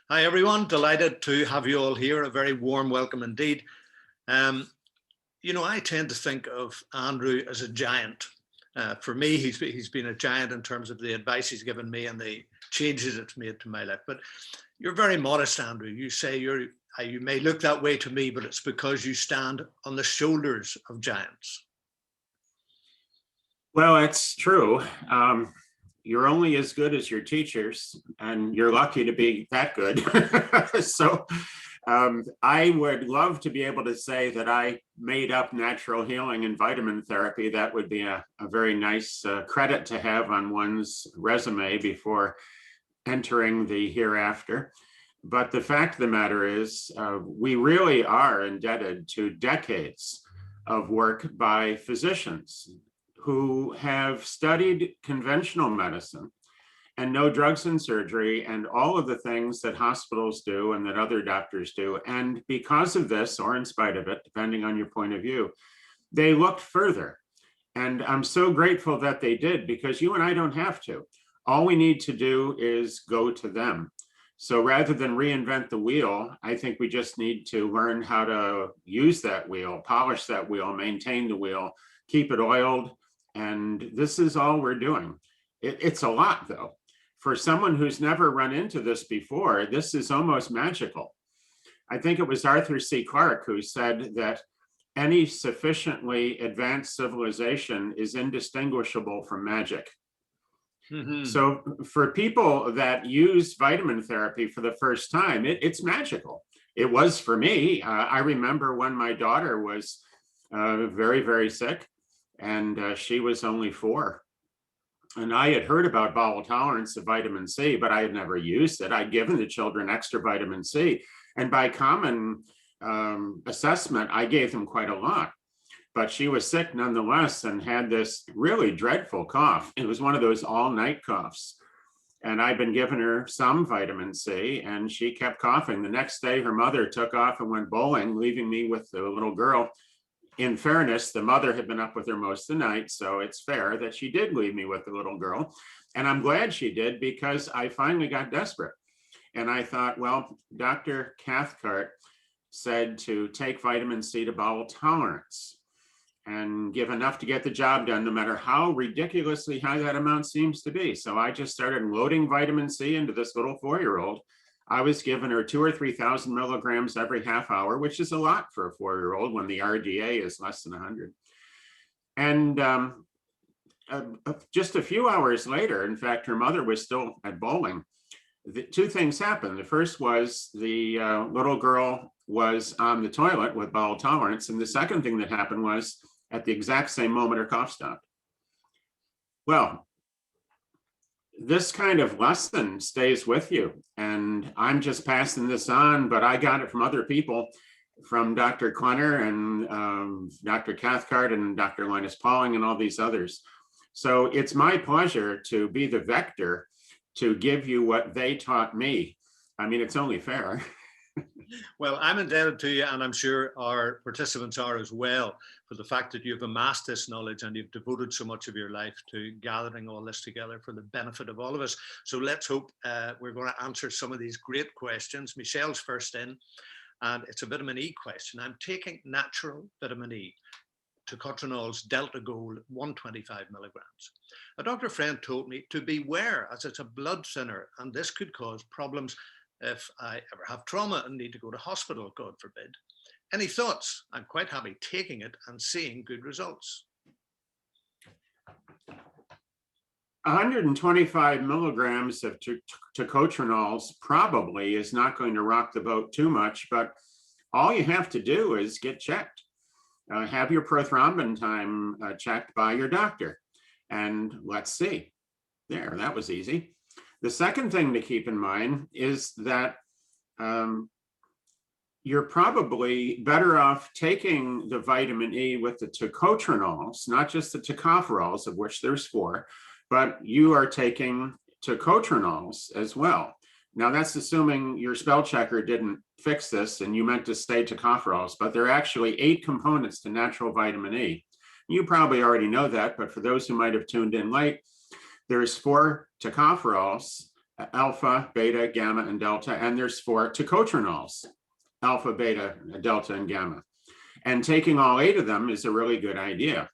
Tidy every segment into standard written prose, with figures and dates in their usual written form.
Hi everyone, delighted to have you all here. A very warm welcome indeed. I tend to think of Andrew as a giant. For me, he's been a giant in terms of the advice he's given me and the changes it's made to my life. But you're very modest, Andrew. You say you may look that way to me, but it's because you stand on the shoulders of giants. Well, it's true. You're only as good as your teachers, and you're lucky to be that good. So I would love to be able to say that I made up natural healing and vitamin therapy. That would be a very nice credit to have on one's resume before entering the hereafter. But the fact of the matter is, we really are indebted to decades of work by physicians who have studied conventional medicine and know drugs and surgery and all of the things that hospitals do and that other doctors do. And because of this, or in spite of it, depending on your point of view, they looked further. And I'm so grateful that they did, because you and I don't have to. All we need to do is go to them. So rather than reinvent the wheel, I think we just need to learn how to use that wheel, polish that wheel, maintain the wheel, keep it oiled. And this is all we're doing. It's a lot, though. For someone who's never run into this before, this is almost magical. I think it was Arthur C. Clarke who said that any sufficiently advanced civilization is indistinguishable from magic. Mm-hmm. So for people that use vitamin therapy for the first time, it's magical. It was for me. I remember when my daughter was very, very sick, and she was only 4. And I had heard about bowel tolerance of vitamin C, but I had never used it. I'd given the children extra vitamin C. And by common assessment, I gave them quite a lot. But she was sick nonetheless and had this really dreadful cough. It was one of those all-night coughs. And I'd been giving her some vitamin C, and she kept coughing. The next day, her mother took off and went bowling, leaving me with the little girl. In fairness, the mother had been up with her most of the night, so it's fair that she did leave me with the little girl. And I'm glad she did, because I finally got desperate. And I thought, well, Dr. Cathcart said to take vitamin C to bowel tolerance and give enough to get the job done, no matter how ridiculously high that amount seems to be. So I just started loading vitamin C into this little 4-year-old. I was giving her 2,000 or 3,000 milligrams every half hour, which is a lot for a 4-year-old when the RDA is less than 100. And just a few hours later, in fact, her mother was still at bowling. The 2 things happened. The first was the little girl was on the toilet with bowel tolerance. And the second thing that happened was, at the exact same moment, her cough stopped. Well, this kind of lesson stays with you. And I'm just passing this on, but I got it from other people, from Dr. Klenner and Dr. Cathcart and Dr. Linus Pauling and all these others. So it's my pleasure to be the vector to give you what they taught me. I mean, it's only fair. Well, I'm indebted to you, and I'm sure our participants are as well, for the fact that you've amassed this knowledge and you've devoted so much of your life to gathering all this together for the benefit of all of us. So let's hope we're going to answer some of these great questions. Michelle's first in, and it's a vitamin E question. I'm taking natural vitamin E, tocotrinolol's Delta Gold 125 milligrams. A doctor friend told me to beware, as it's a blood thinner, and this could cause problems if I ever have trauma and need to go to hospital, God forbid. Any thoughts? I'm quite happy taking it and seeing good results. 125 milligrams of tocotrienols probably is not going to rock the boat too much, but all you have to do is get checked. Have your prothrombin time checked by your doctor, and let's see. There, that was easy. The second thing to keep in mind is that you're probably better off taking the vitamin E with the tocotrienols, not just the tocopherols, of which there's 4, but you are taking tocotrienols as well. Now, that's assuming your spell checker didn't fix this and you meant to say tocopherols, but there are actually 8 components to natural vitamin E. You probably already know that, but for those who might have tuned in late, there's 4 tocopherols alpha, beta, gamma, and delta, and there's 4 tocotrienols, alpha, beta, delta, and gamma. And taking all 8 of them is a really good idea.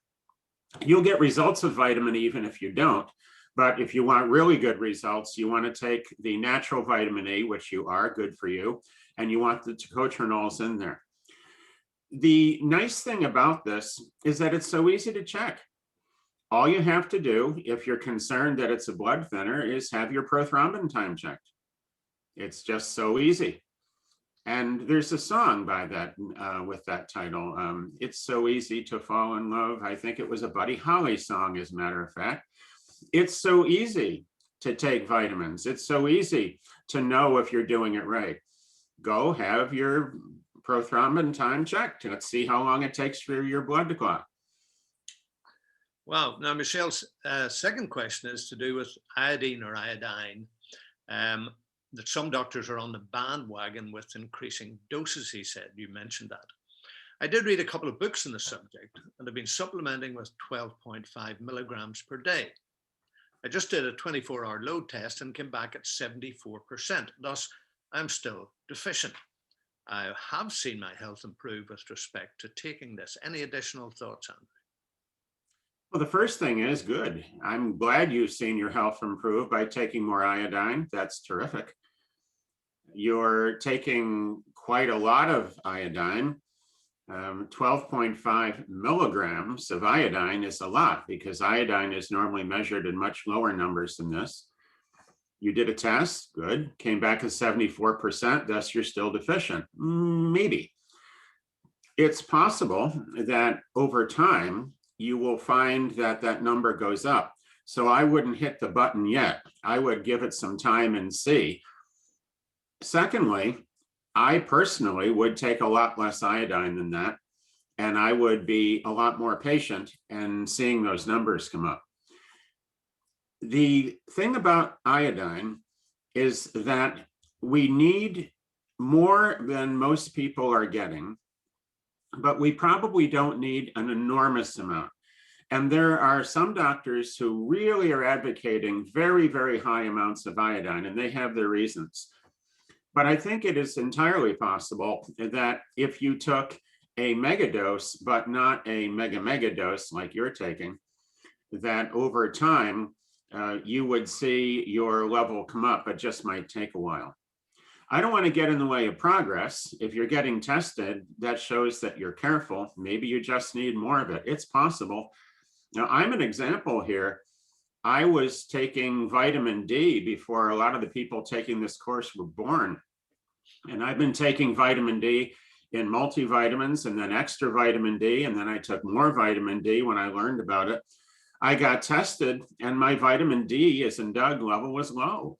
You'll get results of vitamin E even if you don't, but if you want really good results, you want to take the natural vitamin E, which you are, good for you, and you want the tocotrienols in there. The nice thing about this is that it's so easy to check. All you have to do, if you're concerned that it's a blood thinner, is have your prothrombin time checked. It's just so easy. And there's a song by that with that title. It's so easy to fall in love. I think it was a Buddy Holly song, as a matter of fact. It's so easy to take vitamins. It's so easy to know if you're doing it right. Go have your prothrombin time checked. Let's see how long it takes for your blood to clot. Wow. Now, Michelle's second question is to do with iodine or iodine, that some doctors are on the bandwagon with increasing doses, he said. You mentioned that. I did read a couple of books on the subject and have been supplementing with 12.5 milligrams per day. I just did a 24-hour load test and came back at 74%. Thus, I'm still deficient. I have seen my health improve with respect to taking this. Any additional thoughts, Andrew? Well, the first thing is good. I'm glad you've seen your health improve by taking more iodine. That's terrific. You're taking quite a lot of iodine. 12.5 milligrams of iodine is a lot because iodine is normally measured in much lower numbers than this. You did a test, good, came back at 74%, thus you're still deficient. Maybe. It's possible that over time, you will find that that number goes up. So I wouldn't hit the button yet. I would give it some time and see. Secondly, I personally would take a lot less iodine than that, and I would be a lot more patient and seeing those numbers come up. The thing about iodine is that we need more than most people are getting, but we probably don't need an enormous amount. And there are some doctors who really are advocating very, very high amounts of iodine, and they have their reasons. But I think it is entirely possible that if you took a megadose, but not a mega dose like you're taking, that over time, you would see your level come up. It just might take a while. I don't want to get in the way of progress. If you're getting tested, that shows that you're careful. Maybe you just need more of it. It's possible. Now, I'm an example here. I was taking vitamin D before a lot of the people taking this course were born. And I've been taking vitamin D in multivitamins and then extra vitamin D. And then I took more vitamin D when I learned about it. I got tested and my vitamin D, as in Doug, level was low.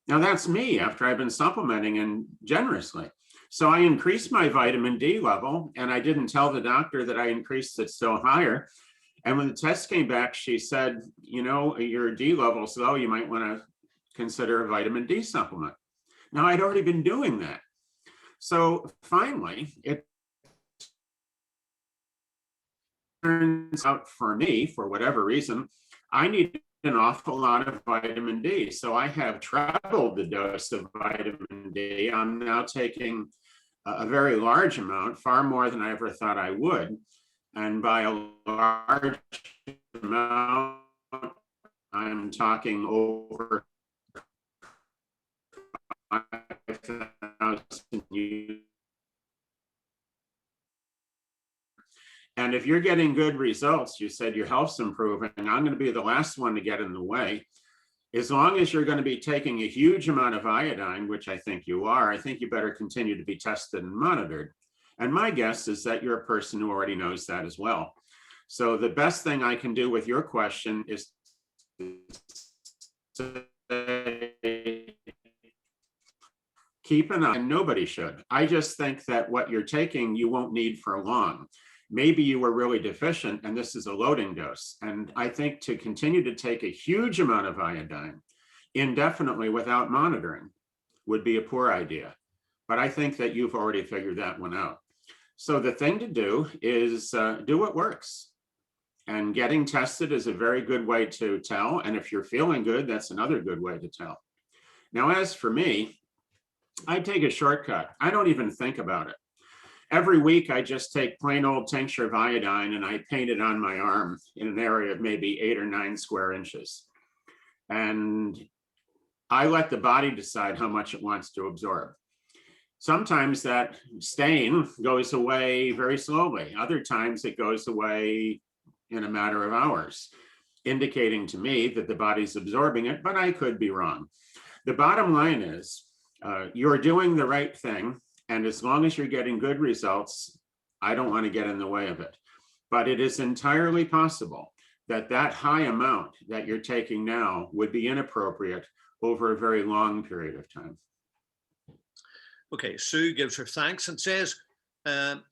Now that's me after I've been supplementing and generously. So I increased my vitamin D level and I didn't tell the doctor that I increased it still higher. And when the test came back, she said, you know, your D level's low, you might want to consider a vitamin D supplement. Now I'd already been doing that. So finally, it turns out for me, for whatever reason, I need an awful lot of vitamin D. So I have trebled the dose of vitamin D. I'm now taking a very large amount, far more than I ever thought I would. And by a large amount, I'm talking over 5,000 units. And if you're getting good results, you said your health's improving, I'm going to be the last one to get in the way. As long as you're going to be taking a huge amount of iodine, which I think you are, I think you better continue to be tested and monitored. And my guess is that you're a person who already knows that as well. So the best thing I can do with your question is to keep an eye, and nobody should. I just think that what you're taking, you won't need for long. Maybe you were really deficient and this is a loading dose. And I think to continue to take a huge amount of iodine indefinitely without monitoring would be a poor idea. But I think that you've already figured that one out. So the thing to do is do what works. And getting tested is a very good way to tell. And if you're feeling good, that's another good way to tell. Now, as for me, I take a shortcut. I don't even think about it. Every week, I just take plain old tincture of iodine and I paint it on my arm in an area of maybe 8 or 9 square inches. And I let the body decide how much it wants to absorb. Sometimes that stain goes away very slowly. Other times it goes away in a matter of hours, indicating to me that the body's absorbing it, but I could be wrong. The bottom line is you're doing the right thing. And as long as you're getting good results, I don't want to get in the way of it. But it is entirely possible that that high amount that you're taking now would be inappropriate over a very long period of time. Okay, Sue gives her thanks and says,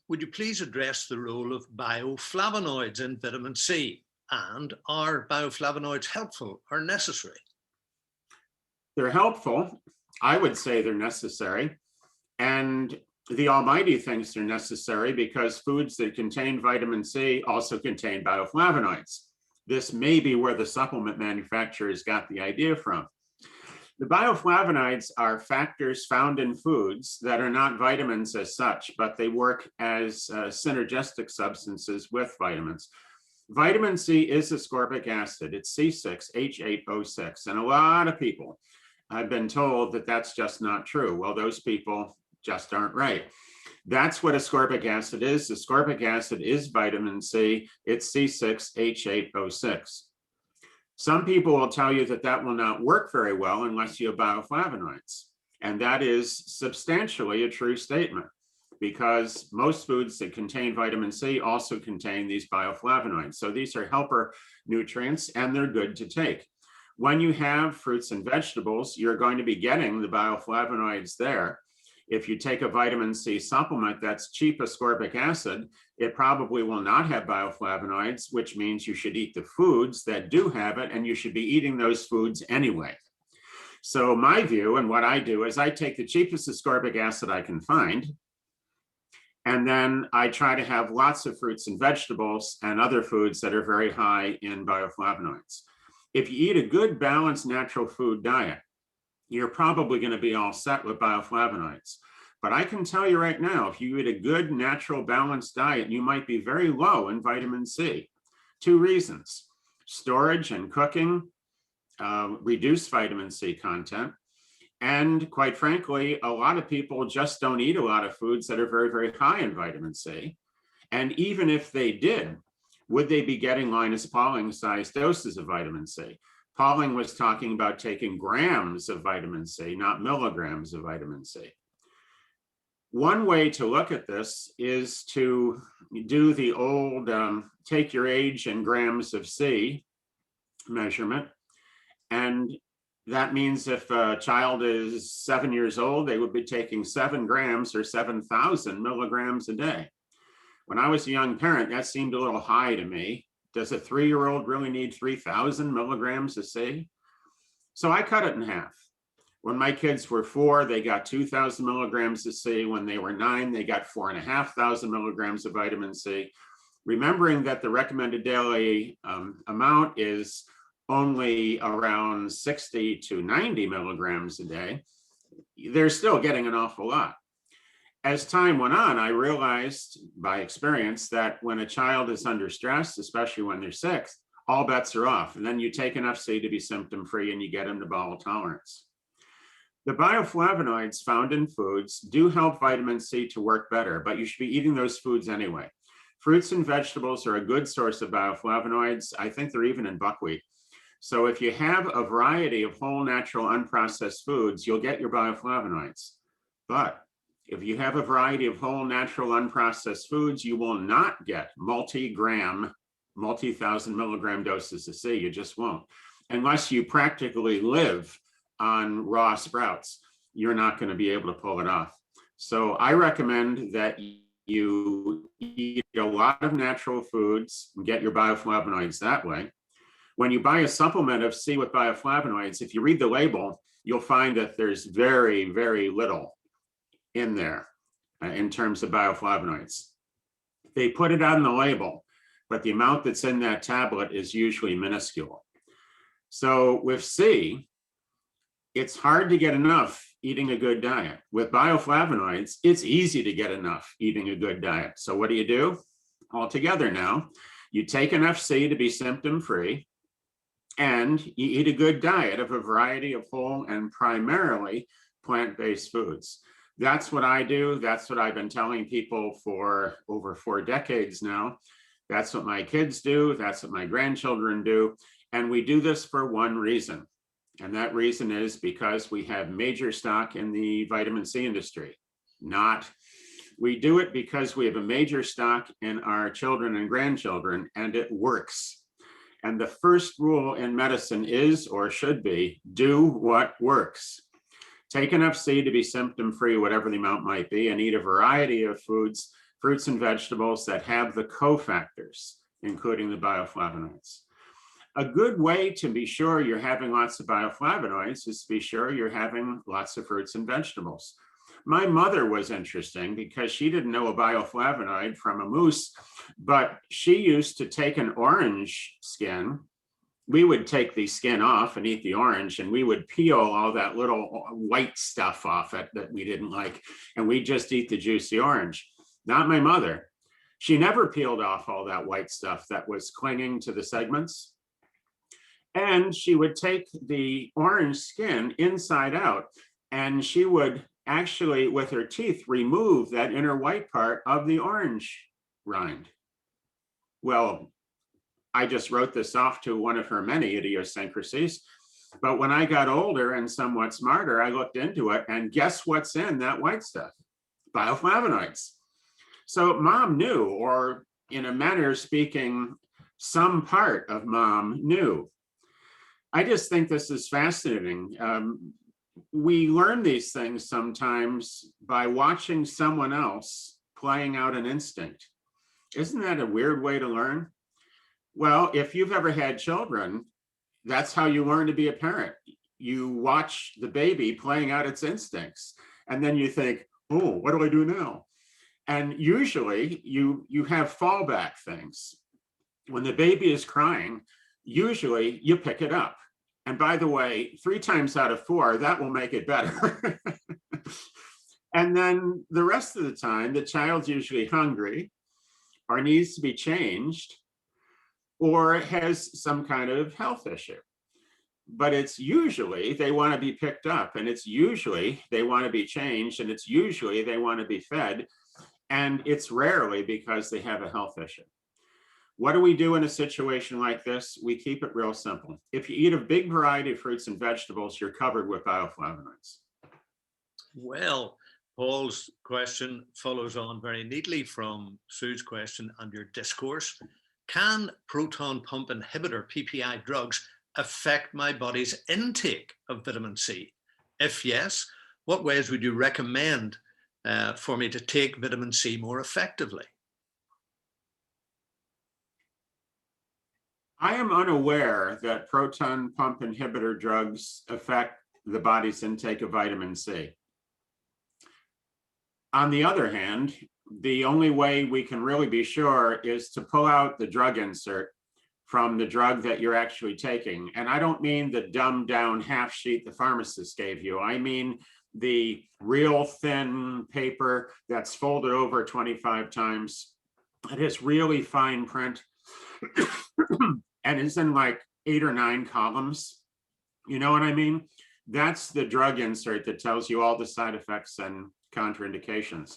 would you please address the role of bioflavonoids in vitamin C? And are bioflavonoids helpful or necessary? They're helpful. I would say they're necessary. And the Almighty thinks they're necessary because foods that contain vitamin C also contain bioflavonoids. This may be where the supplement manufacturers got the idea from. The bioflavonoids are factors found in foods that are not vitamins as such, but they work as synergistic substances with vitamins. Vitamin C is ascorbic acid. It's C6H8O6. And a lot of people have been told that that's just not true. Well, those people just aren't right. That's what ascorbic acid is. Ascorbic acid is vitamin C. It's C6H8O6. Some people will tell you that that will not work very well unless you have bioflavonoids. And that is substantially a true statement because most foods that contain vitamin C also contain these bioflavonoids. So these are helper nutrients and they're good to take. When you have fruits and vegetables, you're going to be getting the bioflavonoids there. If you take a vitamin C supplement that's cheap ascorbic acid, it probably will not have bioflavonoids, which means you should eat the foods that do have it, and you should be eating those foods anyway. So my view and what I do is I take the cheapest ascorbic acid I can find, and then I try to have lots of fruits and vegetables and other foods that are very high in bioflavonoids. If you eat a good balanced natural food diet, you're probably going to be all set with bioflavonoids. But I can tell you right now, if you eat a good, natural, balanced diet, you might be very low in vitamin C. 2 reasons. Storage and cooking reduce vitamin C content. And quite frankly, a lot of people just don't eat a lot of foods that are very, very high in vitamin C. And even if they did, would they be getting Linus Pauling-sized doses of vitamin C? Pauling was talking about taking grams of vitamin C, not milligrams of vitamin C. One way to look at this is to do the old take your age in grams of C measurement. And that means if a child is 7 years old, they would be taking 7 grams or 7,000 milligrams a day. When I was a young parent, that seemed a little high to me. Does a 3-year-old really need 3,000 milligrams of C? So I cut it in half. When my kids were 4, they got 2,000 milligrams of C. When they were 9, they got 4,500 milligrams of vitamin C. Remembering that the recommended daily amount is only around 60 to 90 milligrams a day, they're still getting an awful lot. As time went on, I realized by experience that when a child is under stress, especially when they're sick, all bets are off. And then you take enough C to be symptom-free and you get them to bowel tolerance. The bioflavonoids found in foods do help vitamin C to work better, but you should be eating those foods anyway. Fruits and vegetables are a good source of bioflavonoids. I think they're even in buckwheat. So if you have a variety of whole, natural, unprocessed foods, you'll get your bioflavonoids. But if you have a variety of whole, natural, unprocessed foods, you will not get multi-gram, multi-thousand milligram doses of C. You just won't. Unless you practically live on raw sprouts, you're not going to be able to pull it off. So I recommend that you eat a lot of natural foods and get your bioflavonoids that way. When you buy a supplement of C with bioflavonoids, if you read the label, you'll find that there's very, very little in there in terms of bioflavonoids. They put it on the label, but the amount that's in that tablet is usually minuscule. So with C, it's hard to get enough eating a good diet. With bioflavonoids, it's easy to get enough eating a good diet. So what do? All together now, you take enough C to be symptom-free, and you eat a good diet of a variety of whole and primarily plant-based foods. That's what I do. That's what I've been telling people for over 4 decades now. That's what my kids do. That's what my grandchildren do. And we do this for one reason. And that reason is because we have major stock in the vitamin C industry. We do it because we have a major stock in our children and grandchildren, and it works. And the first rule in medicine is, or should be, do what works. Take enough C to be symptom-free, whatever the amount might be, and eat a variety of foods, fruits and vegetables that have the cofactors, including the bioflavonoids. A good way to be sure you're having lots of bioflavonoids is to be sure you're having lots of fruits and vegetables. My mother was interesting because she didn't know a bioflavonoid from a moose, but she used to take an orange skin. We would take the skin off and eat the orange, and we would peel all that little white stuff off it that we didn't like, and we'd just eat the juicy orange. Not my mother. She never peeled off all that white stuff that was clinging to the segments. And she would take the orange skin inside out, and she would actually, with her teeth, remove that inner white part of the orange rind. Well, I just wrote this off to one of her many idiosyncrasies. But when I got older and somewhat smarter, I looked into it, and guess what's in that white stuff? Bioflavonoids. So mom knew, or in a manner of speaking, some part of mom knew. I just think this is fascinating. We learn these things sometimes by watching someone else playing out an instinct. Isn't that a weird way to learn? Well, if you've ever had children, that's how you learn to be a parent. You watch the baby playing out its instincts, and then you think, oh, what do I do now? And usually you have fallback things. When the baby is crying, usually you pick it up. And by the way, 3 times out of 4, that will make it better. And then the rest of the time, the child's usually hungry or needs to be changed or has some kind of health issue. But it's usually they want to be picked up, and it's usually they want to be changed, and it's usually they want to be fed, and it's rarely because they have a health issue. What do we do in a situation like this? We keep it real simple. If you eat a big variety of fruits and vegetables, you're covered with bioflavonoids. Well, Paul's question follows on very neatly from Sue's question and your discourse. Can proton pump inhibitor, PPI drugs, affect my body's intake of vitamin C? If yes, what ways would you recommend for me to take vitamin C more effectively? I am unaware that proton pump inhibitor drugs affect the body's intake of vitamin C. On the other hand, the only way we can really be sure is to pull out the drug insert from the drug that you're actually taking. And I don't mean the dumbed down half sheet the pharmacist gave you. I mean the real thin paper that's folded over 25 times. It is really fine print. And it's in like 8 or 9 columns. You know what I mean? That's the drug insert that tells you all the side effects and contraindications.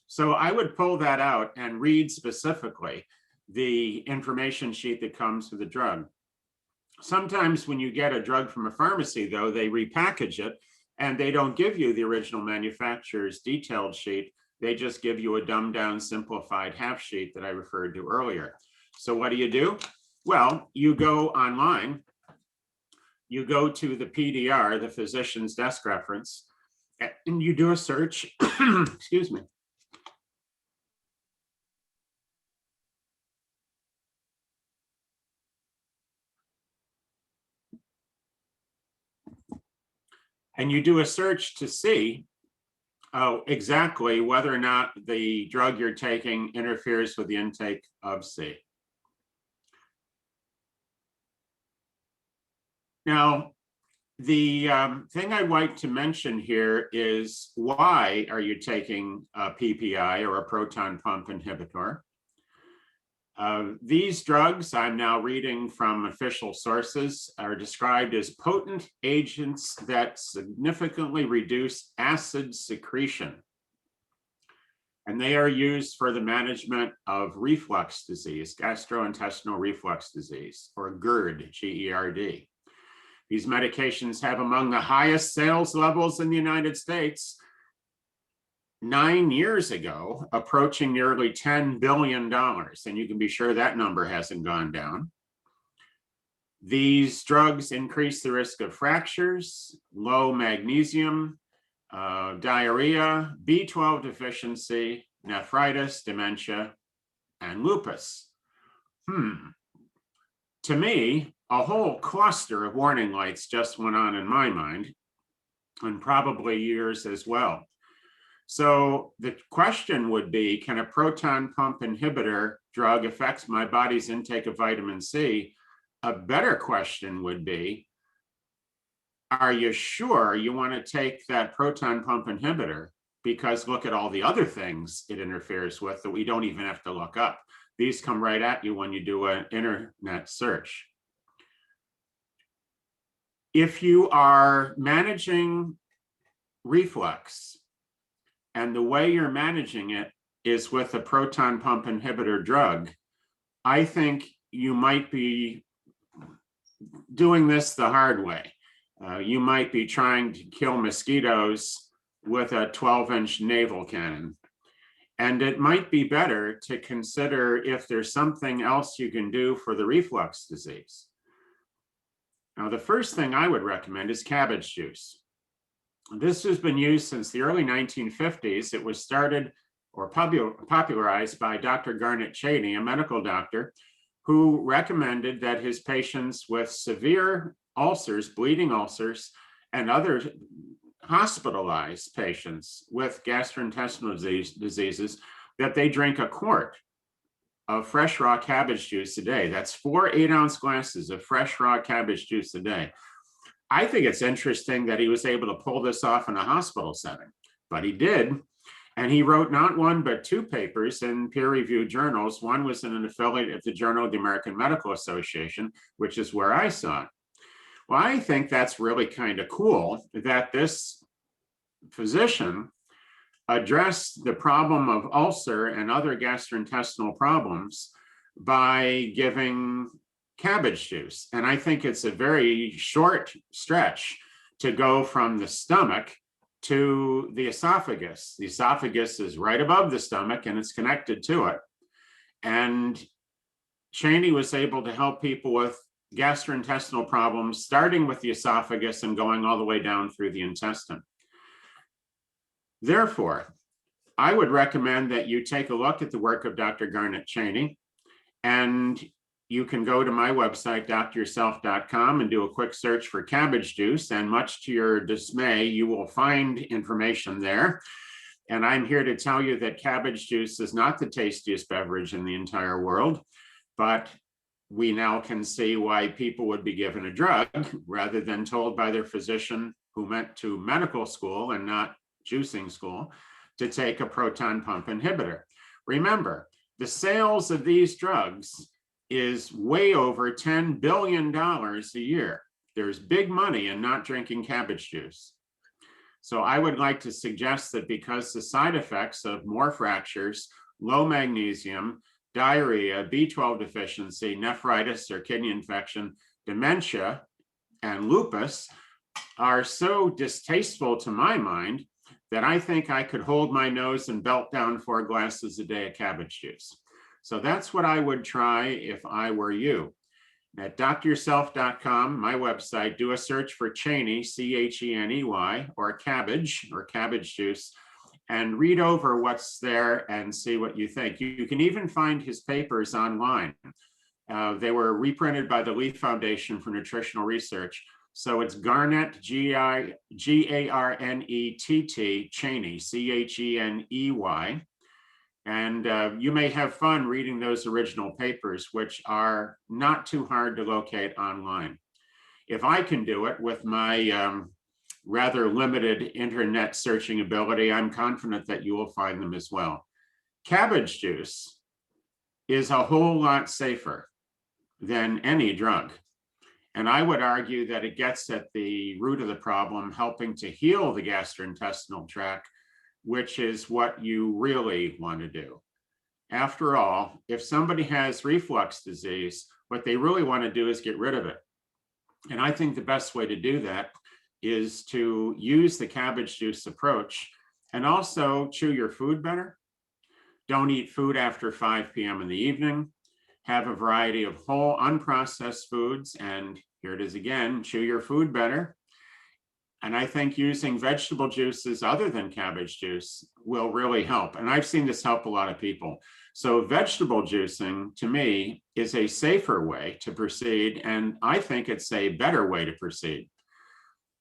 So I would pull that out and read specifically the information sheet that comes with the drug. Sometimes when you get a drug from a pharmacy, though, they repackage it and they don't give you the original manufacturer's detailed sheet. They just give you a dumbed down, simplified half sheet that I referred to earlier. So what do? Well, you go online, you go to the PDR, the physician's desk reference, and you do a search, excuse me. And you do a search to see exactly whether or not the drug you're taking interferes with the intake of C. Now, The thing I'd like to mention here is, why are you taking a PPI, or a proton pump inhibitor? These drugs, I'm now reading from official sources, are described as potent agents that significantly reduce acid secretion. And they are used for the management of reflux disease, gastrointestinal reflux disease, or GERD, G-E-R-D. These medications have among the highest sales levels in the United States. 9 years ago, approaching nearly $10 billion. And you can be sure that number hasn't gone down. These drugs increase the risk of fractures, low magnesium, diarrhea, B12 deficiency, nephritis, dementia, and lupus. To me, a whole cluster of warning lights just went on in my mind, and probably yours as well. So the question would be, can a proton pump inhibitor drug affect my body's intake of vitamin C? A better question would be, are you sure you want to take that proton pump inhibitor? Because look at all the other things it interferes with that we don't even have to look up. These come right at you when you do an internet search. If you are managing reflux, and the way you're managing it is with a proton pump inhibitor drug, I think you might be doing this the hard way. You might be trying to kill mosquitoes with a 12-inch naval cannon. And it might be better to consider if there's something else you can do for the reflux disease. Now, the first thing I would recommend is cabbage juice. This has been used since the early 1950s. It was started or popularized by Dr. Garnet Cheney, a medical doctor, who recommended that his patients with severe ulcers, bleeding ulcers, and other hospitalized patients with gastrointestinal diseases, that they drink a quart of fresh raw cabbage juice a day. That's 4 8-ounce glasses of fresh raw cabbage juice a day. I think it's interesting that he was able to pull this off in a hospital setting, but he did. And he wrote not one, but 2 papers in peer-reviewed journals. One was in an affiliate of the Journal of the American Medical Association, which is where I saw it. Well, I think that's really kind of cool that this physician addressed the problem of ulcer and other gastrointestinal problems by giving cabbage juice. And I think it's a very short stretch to go from the stomach to the esophagus. The esophagus is right above the stomach and it's connected to it. And Cheney was able to help people with gastrointestinal problems, starting with the esophagus and going all the way down through the intestine. Therefore, I would recommend that you take a look at the work of Dr. Garnet Cheney, and you can go to my website, dryourself.com, and do a quick search for cabbage juice. And much to your dismay, you will find information there. And I'm here to tell you that cabbage juice is not the tastiest beverage in the entire world, but we now can see why people would be given a drug rather than told by their physician, who went to medical school and not juicing school, to take a proton pump inhibitor. Remember, the sales of these drugs is way over $10 billion a year. There's big money in not drinking cabbage juice. So I would like to suggest that because the side effects of more fractures, low magnesium, diarrhea, B12 deficiency, nephritis or kidney infection, dementia, and lupus are so distasteful to my mind that I think I could hold my nose and belt down 4 glasses a day of cabbage juice. So that's what I would try if I were you. At dryourself.com, my website, do a search for Cheney, C-H-E-N-E-Y, or cabbage juice, and read over what's there and see what you think. You can even find his papers online. They were reprinted by the Lee Foundation for Nutritional Research. So it's Garnet, G-A-R-N-E-T-T, Cheney, C-H-E-N-E-Y. And you may have fun reading those original papers, which are not too hard to locate online. if I can do it with my rather limited internet searching ability, I'm confident that you will find them as well. Cabbage juice is a whole lot safer than any drug. And I would argue that it gets at the root of the problem, helping to heal the gastrointestinal tract, which is what you really want to do. After all, if somebody has reflux disease, what they really want to do is get rid of it. And I think the best way to do that is to use the cabbage juice approach and also chew your food better. Don't eat food after 5 p.m. in the evening. Have a variety of whole unprocessed foods, and here it is again, chew your food better. And I think using vegetable juices other than cabbage juice will really help. And I've seen this help a lot of people. So vegetable juicing, to me, is a safer way to proceed, and I think it's a better way to proceed.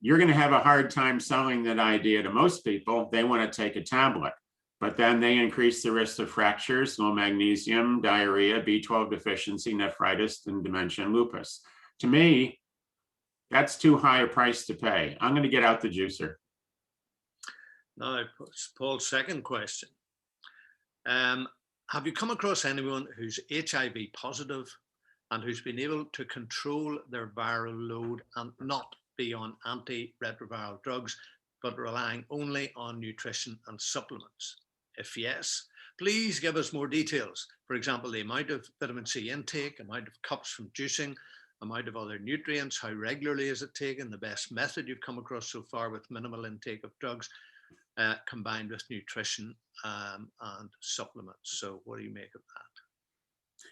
You're going to have a hard time selling that idea to most people. They want to take a tablet, but then they increase the risk of fractures, low magnesium, diarrhea, B12 deficiency, nephritis, and dementia and lupus. To me, that's too high a price to pay. I'm going to get out the juicer. Now, Paul's second question. Have you come across anyone who's HIV positive and who's been able to control their viral load and not be on antiretroviral drugs, but relying only on nutrition and supplements? If yes, please give us more details. For example, the amount of vitamin C intake, amount of cups from juicing, amount of other nutrients, how regularly is it taken, the best method you've come across so far with minimal intake of drugs combined with nutrition and supplements. So what do you make of that?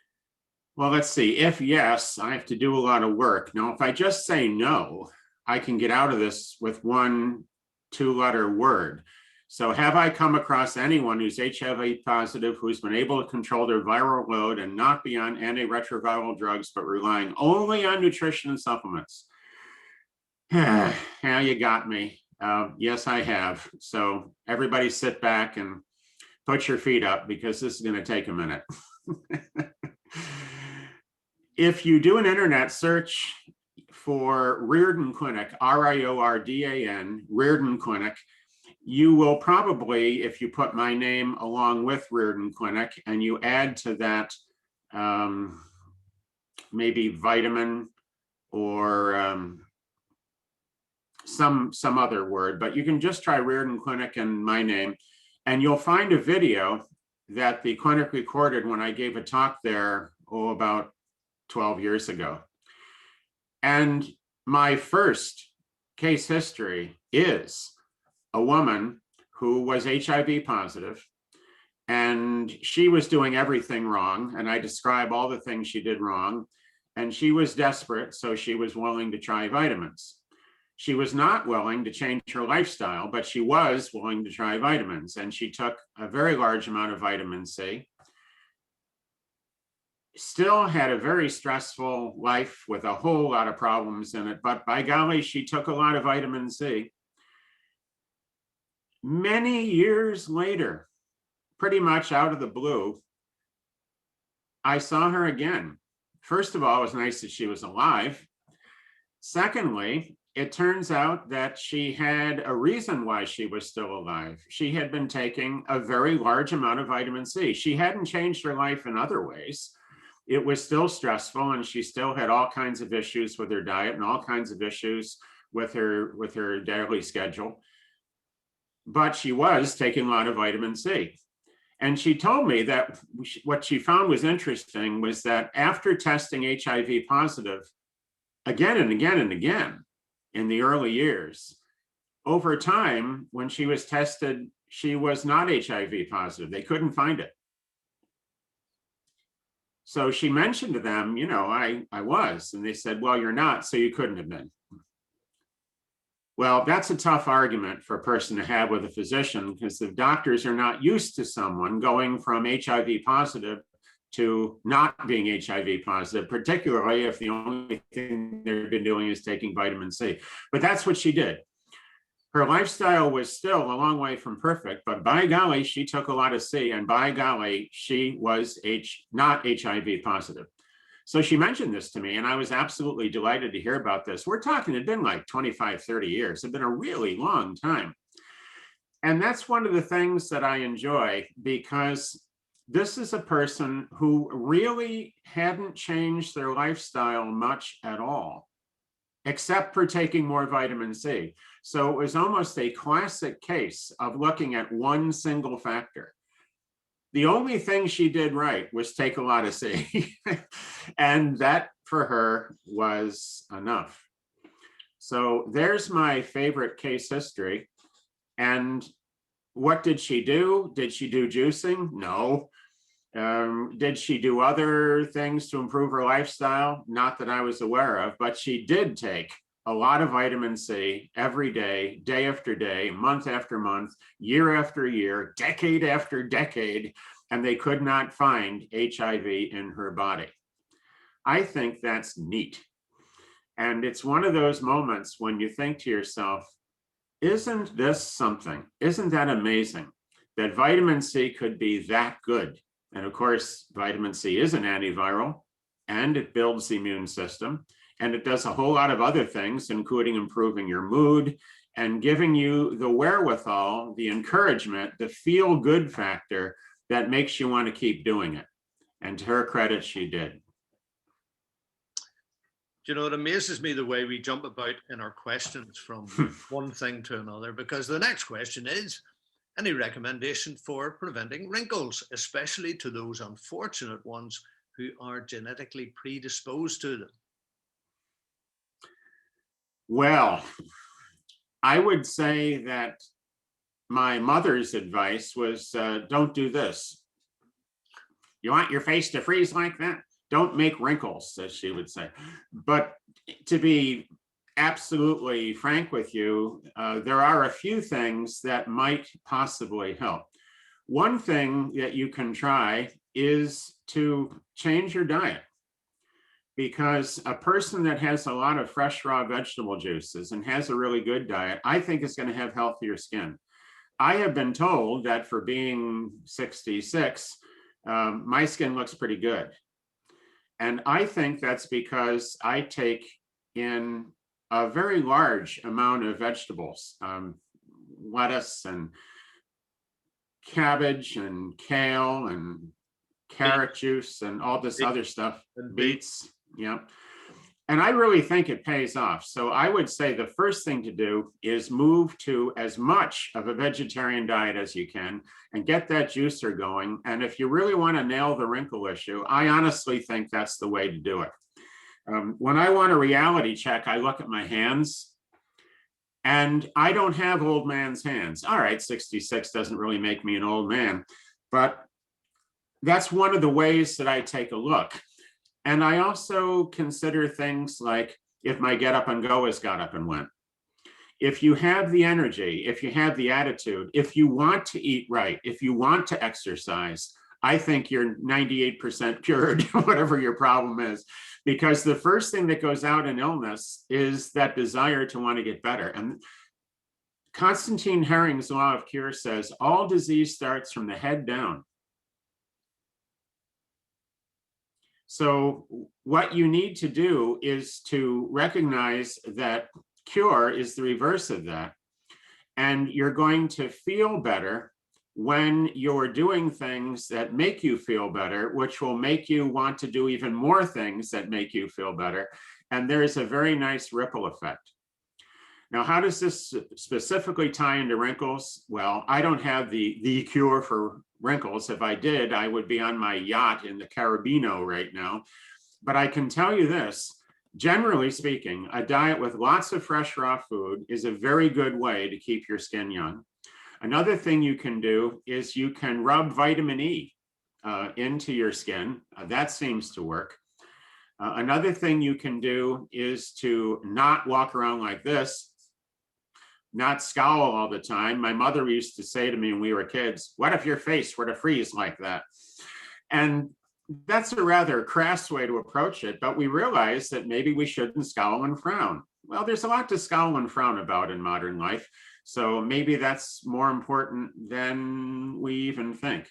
Well, let's see. If yes, I have to do a lot of work. Now, if I just say no, I can get out of this with 1 2-letter word. So have I come across anyone who's HIV positive, who's been able to control their viral load and not be on antiretroviral drugs, but relying only on nutrition and supplements? Yeah, you got me. Yes, I have. So everybody sit back and put your feet up, because this is going to take a minute. If you do an internet search for Riordan Clinic, R-I-O-R-D-A-N, Riordan Clinic, you will probably, if you put my name along with Riordan Clinic and you add to that maybe vitamin or some other word, but you can just try Riordan Clinic and my name, and you'll find a video that the clinic recorded when I gave a talk there, about 12 years ago. And my first case history is a woman who was HIV positive, and she was doing everything wrong. And I describe all the things she did wrong. And she was desperate, so she was willing to try vitamins. She was not willing to change her lifestyle, but she was willing to try vitamins. And she took a very large amount of vitamin C. Still had a very stressful life with a whole lot of problems in it, but by golly, she took a lot of vitamin C. Many years later, pretty much out of the blue, I saw her again. First of all, it was nice that she was alive. Secondly, it turns out that she had a reason why she was still alive. She had been taking a very large amount of vitamin C. She hadn't changed her life in other ways. It was still stressful, and she still had all kinds of issues with her diet and all kinds of issues with her daily schedule. But she was taking a lot of vitamin C. And she told me that what she found was interesting was that after testing HIV positive again and again and again in the early years, over time, when she was tested, she was not HIV positive. They couldn't find it. So she mentioned to them, I was, and they said, well, you're not, so you couldn't have been. Well, that's a tough argument for a person to have with a physician, because the doctors are not used to someone going from HIV positive to not being HIV positive, particularly if the only thing they've been doing is taking vitamin C. But that's what she did. Her lifestyle was still a long way from perfect, but by golly, she took a lot of C, and by golly, she was not HIV positive. So she mentioned this to me, and I was absolutely delighted to hear about this. We're talking, it'd been like 25, 30 years. It'd been a really long time. And that's one of the things that I enjoy, because this is a person who really hadn't changed their lifestyle much at all, except for taking more vitamin C. So it was almost a classic case of looking at one single factor. The only thing she did right was take a lot of C. And that for her was enough. So there's my favorite case history. And what did she do? Did she do juicing? No. Did she do other things to improve her lifestyle? Not that I was aware of, but she did take a lot of vitamin C every day, day after day, month after month, year after year, decade after decade, and they could not find HIV in her body. I think that's neat. And it's one of those moments when you think to yourself, isn't this something? Isn't that amazing that vitamin C could be that good? And of course, vitamin C is an antiviral, and it builds the immune system, and it does a whole lot of other things, including improving your mood and giving you the wherewithal, the encouragement, the feel-good factor that makes you want to keep doing it. And to her credit, she did. You know, it amazes me the way we jump about in our questions from one thing to another, because the next question is, any recommendation for preventing wrinkles, especially to those unfortunate ones who are genetically predisposed to them? Well, I would say that my mother's advice was, don't do this. You want your face to freeze like that? Don't make wrinkles, as she would say. But to be absolutely frank with you, there are a few things that might possibly help. One thing that you can try is to change your diet, because a person that has a lot of fresh raw vegetable juices and has a really good diet, I think is going to have healthier skin. I have been told that for being 66, my skin looks pretty good. And I think that's because I take in a very large amount of vegetables, lettuce and cabbage and kale and carrot juice and all this other stuff, beets, yeah. And I really think it pays off. So I would say the first thing to do is move to as much of a vegetarian diet as you can and get that juicer going. And if you really want to nail the wrinkle issue, I honestly think that's the way to do it. When I want a reality check, I look at my hands, and I don't have old man's hands. All right, 66 doesn't really make me an old man, but that's one of the ways that I take a look. And I also consider things like if my get up and go has got up and went. If you have the energy, if you have the attitude, if you want to eat right, if you want to exercise, I think you're 98% cured, whatever your problem is. Because the first thing that goes out in illness is that desire to want to get better. And Constantine Herring's law of cure says all disease starts from the head down. So what you need to do is to recognize that cure is the reverse of that. And you're going to feel better when you're doing things that make you feel better, which will make you want to do even more things that make you feel better. And there's a very nice ripple effect. Now, how does this specifically tie into wrinkles? Well, I don't have the cure for wrinkles. If I did, I would be on my yacht in the Caribbean right now. But I can tell you this, generally speaking, a diet with lots of fresh raw food is a very good way to keep your skin young. Another thing you can do is you can rub vitamin E into your skin. That seems to work. Another thing you can do is to not walk around like this, not scowl all the time. My mother used to say to me when we were kids, what if your face were to freeze like that? And that's a rather crass way to approach it, but we realized that maybe we shouldn't scowl and frown. Well, there's a lot to scowl and frown about in modern life. So maybe that's more important than we even think.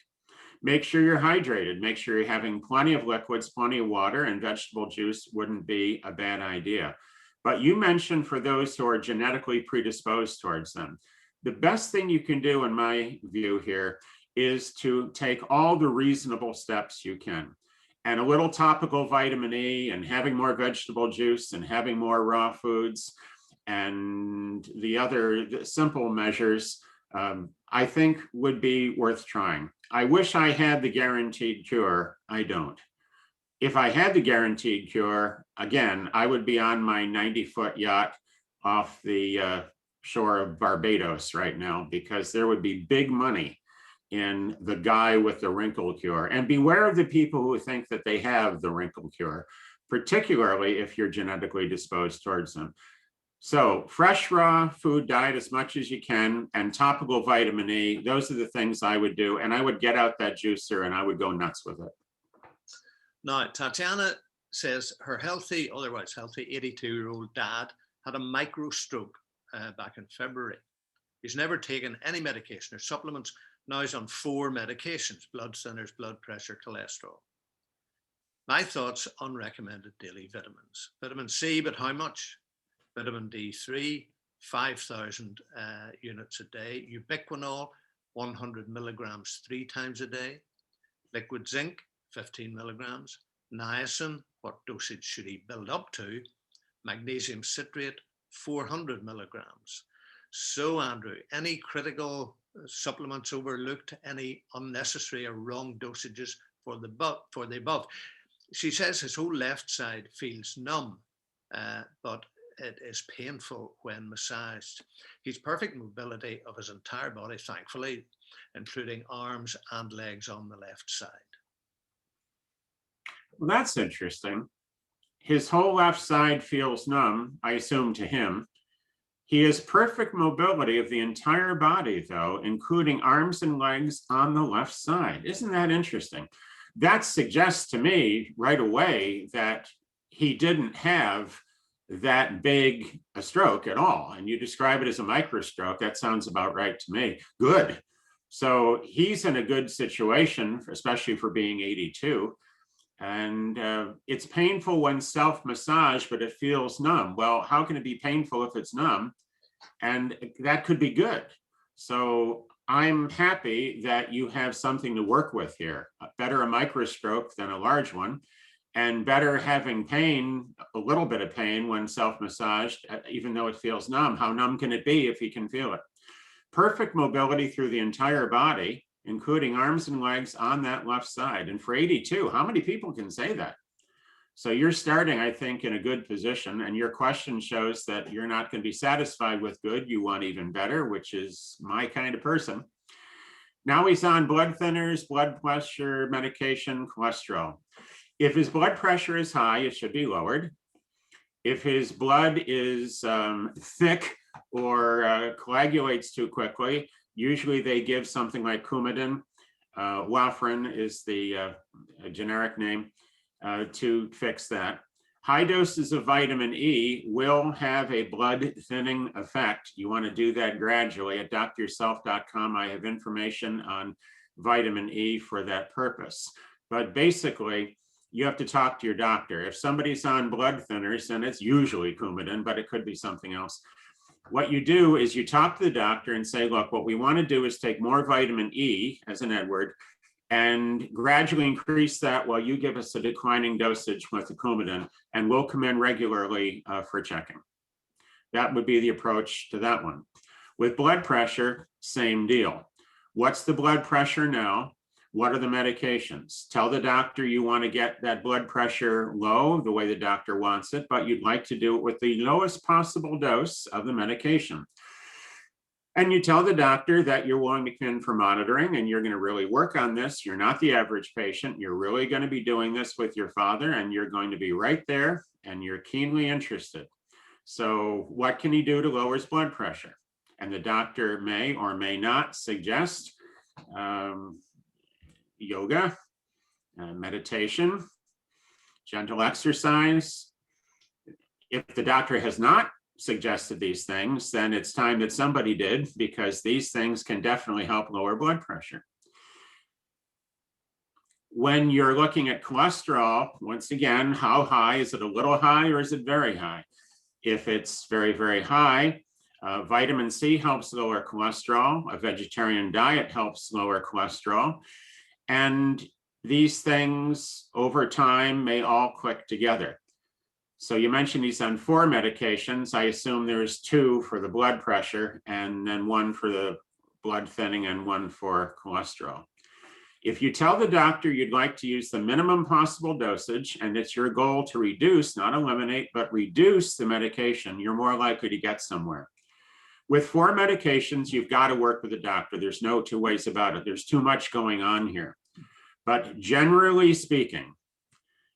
Make sure you're hydrated. Make sure you're having plenty of liquids, plenty of water, and vegetable juice wouldn't be a bad idea. But you mentioned for those who are genetically predisposed towards them, the best thing you can do, in my view here, is to take all the reasonable steps you can. And a little topical vitamin E, and having more vegetable juice, and having more raw foods, and the other simple measures, I think would be worth trying. I wish I had the guaranteed cure. I don't. If I had the guaranteed cure, again, I would be on my 90-foot yacht off the shore of Barbados right now, because there would be big money in the guy with the wrinkle cure. And beware of the people who think that they have the wrinkle cure, particularly if you're genetically disposed towards them. So fresh, raw food diet as much as you can, and topical vitamin E. Those are the things I would do. And I would get out that juicer and I would go nuts with it. Now, Tatiana says her otherwise healthy 82-year-old dad had a micro stroke back in February. He's never taken any medication or supplements. Now he's on 4 medications: blood thinners, blood pressure, cholesterol. My thoughts on recommended daily vitamins. Vitamin C, but how much? Vitamin D3, 5,000 units a day. Ubiquinol, 100 milligrams 3 times a day. Liquid zinc, 15 milligrams. Niacin, what dosage should he build up to? Magnesium citrate, 400 milligrams. So, Andrew, any critical supplements overlooked, any unnecessary or wrong dosages for the above? She says his whole left side feels numb, but it is painful when massaged. He's perfect mobility of his entire body, thankfully, including arms and legs on the left side. Well, that's interesting. His whole left side feels numb, I assume, to him. He has perfect mobility of the entire body, though, including arms and legs on the left side. Isn't that interesting? That suggests to me right away that he didn't have that big a stroke at all. And you describe it as a microstroke. That sounds about right to me. Good. So he's in a good situation, especially for being 82. And it's painful when self-massage, but it feels numb. Well, how can it be painful if it's numb? And that could be good. So I'm happy that you have something to work with here. Better a microstroke than a large one, and better having pain, a little bit of pain when self-massaged, even though it feels numb. How numb can it be if you can feel it? Perfect mobility through the entire body, including arms and legs on that left side. And for 82, how many people can say that? So you're starting, I think, in a good position. And your question shows that you're not going to be satisfied with good. You want even better, which is my kind of person. Now he's on blood thinners, blood pressure medication, cholesterol. If his blood pressure is high, it should be lowered. If his blood is thick or coagulates too quickly, usually they give something like Coumadin. Warfarin is the generic name to fix that. High doses of vitamin E will have a blood thinning effect. You want to do that gradually. At dryourself.com, I have information on vitamin E for that purpose. But basically, you have to talk to your doctor. If somebody's on blood thinners, then it's usually Coumadin, but it could be something else. What you do is you talk to the doctor and say, look, what we want to do is take more vitamin E, as in Edward, and gradually increase that while you give us a declining dosage with the Coumadin, and we'll come in regularly for checking. That would be the approach to that one. With blood pressure, same deal. What's the blood pressure now? What are the medications? Tell the doctor you want to get that blood pressure low the way the doctor wants it, but you'd like to do it with the lowest possible dose of the medication. And you tell the doctor that you're willing to come in for monitoring and you're going to really work on this. You're not the average patient. You're really going to be doing this with your father, and you're going to be right there and you're keenly interested. So what can he do to lower his blood pressure? And the doctor may or may not suggest yoga, meditation, gentle exercise. If the doctor has not suggested these things, then it's time that somebody did, because these things can definitely help lower blood pressure. when you're looking at cholesterol, once again, how high? Is it a little high or is it very high? If it's very, very high, vitamin C helps lower cholesterol. A vegetarian diet helps lower cholesterol. And these things over time may all click together. So you mentioned he's on 4 medications. I assume there's 2 for the blood pressure and then 1 for the blood thinning and 1 for cholesterol. If you tell the doctor you'd like to use the minimum possible dosage and it's your goal to reduce, not eliminate, but reduce the medication, you're more likely to get somewhere. With 4 medications, you've got to work with a doctor. There's no 2 ways about it. There's too much going on here. But generally speaking,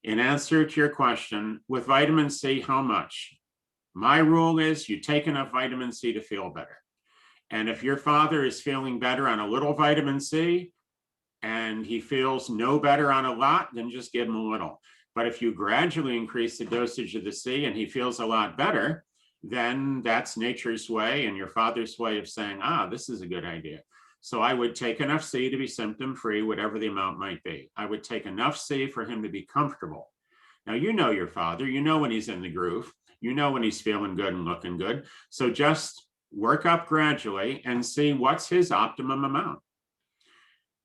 in answer to your question, with vitamin C, how much? My rule is you take enough vitamin C to feel better. And if your father is feeling better on a little vitamin C and he feels no better on a lot, then just give him a little. But if you gradually increase the dosage of the C and he feels a lot better, then that's nature's way and your father's way of saying, this is a good idea. So I would take enough C to be symptom-free, whatever the amount might be. I would take enough C for him to be comfortable. Now, you know your father, you know when he's in the groove, you know when he's feeling good and looking good. So just work up gradually and see what's his optimum amount.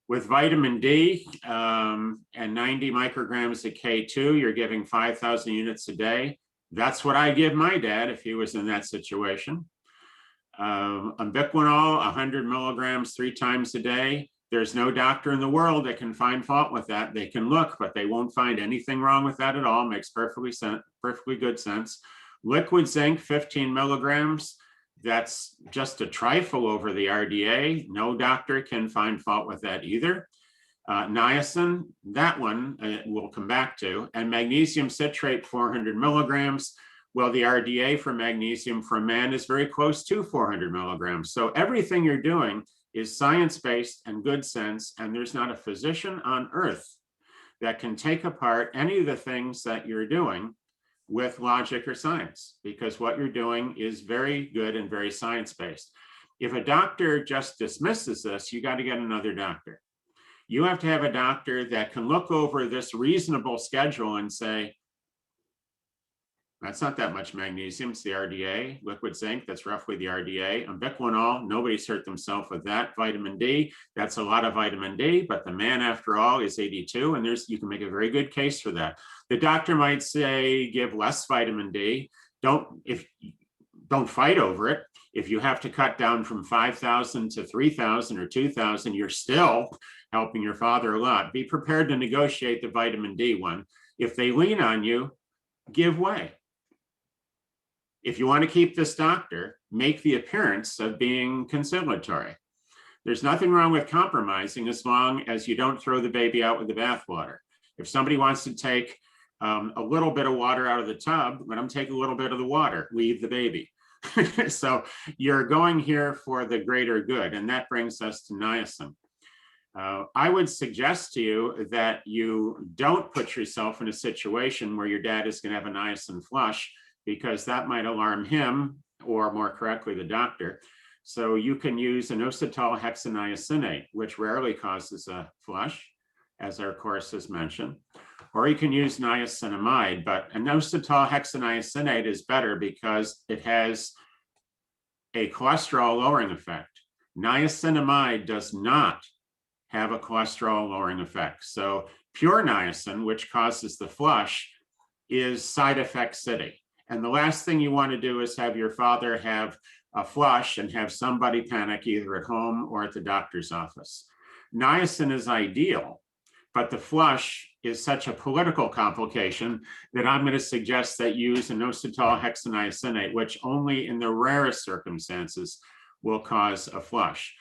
With vitamin D and 90 micrograms of K2, you're giving 5,000 units a day. That's what I give my dad if he was in that situation. Ubiquinol, 100 milligrams 3 times a day. There's no doctor in the world that can find fault with that. They can look, but they won't find anything wrong with that at all. Makes perfectly good sense. Liquid zinc, 15 milligrams. That's just a trifle over the RDA. No doctor can find fault with that either. Niacin, that one we'll come back to. And magnesium citrate, 400 milligrams. Well, the RDA for magnesium for a man is very close to 400 milligrams. So everything you're doing is science-based and good sense, and there's not a physician on earth that can take apart any of the things that you're doing with logic or science, because what you're doing is very good and very science-based. If a doctor just dismisses this, you got to get another doctor. You have to have a doctor that can look over this reasonable schedule and say, that's not that much magnesium, it's the RDA. Liquid zinc, that's roughly the RDA. Ubiquinol, nobody's hurt themselves with that. Vitamin D, that's a lot of vitamin D, but the man, after all, is 82, and you can make a very good case for that. The doctor might say, give less vitamin D. Don't fight over it. If you have to cut down from 5,000 to 3,000 or 2,000, you're still helping your father a lot. Be prepared to negotiate the vitamin D one. If they lean on you, give way. If you want to keep this doctor, make the appearance of being conciliatory. There's nothing wrong with compromising as long as you don't throw the baby out with the bathwater. If somebody wants to take a little bit of water out of the tub, let them take a little bit of the water, leave the baby. So you're going here for the greater good, and that brings us to niacin. I would suggest to you that you don't put yourself in a situation where your dad is going to have a niacin flush, because that might alarm him, or more correctly, the doctor. So you can use inositol hexaniacinate, which rarely causes a flush, as our course has mentioned. Or you can use niacinamide, but inositol hexaniacinate is better because it has a cholesterol lowering effect. Niacinamide does not have a cholesterol lowering effect. So pure niacin, which causes the flush, is side effect city. And the last thing you want to do is have your father have a flush and have somebody panic either at home or at the doctor's office. Niacin is ideal, but the flush is such a political complication that I'm going to suggest that you use inositol hexaniacinate, which only in the rarest circumstances will cause a flush.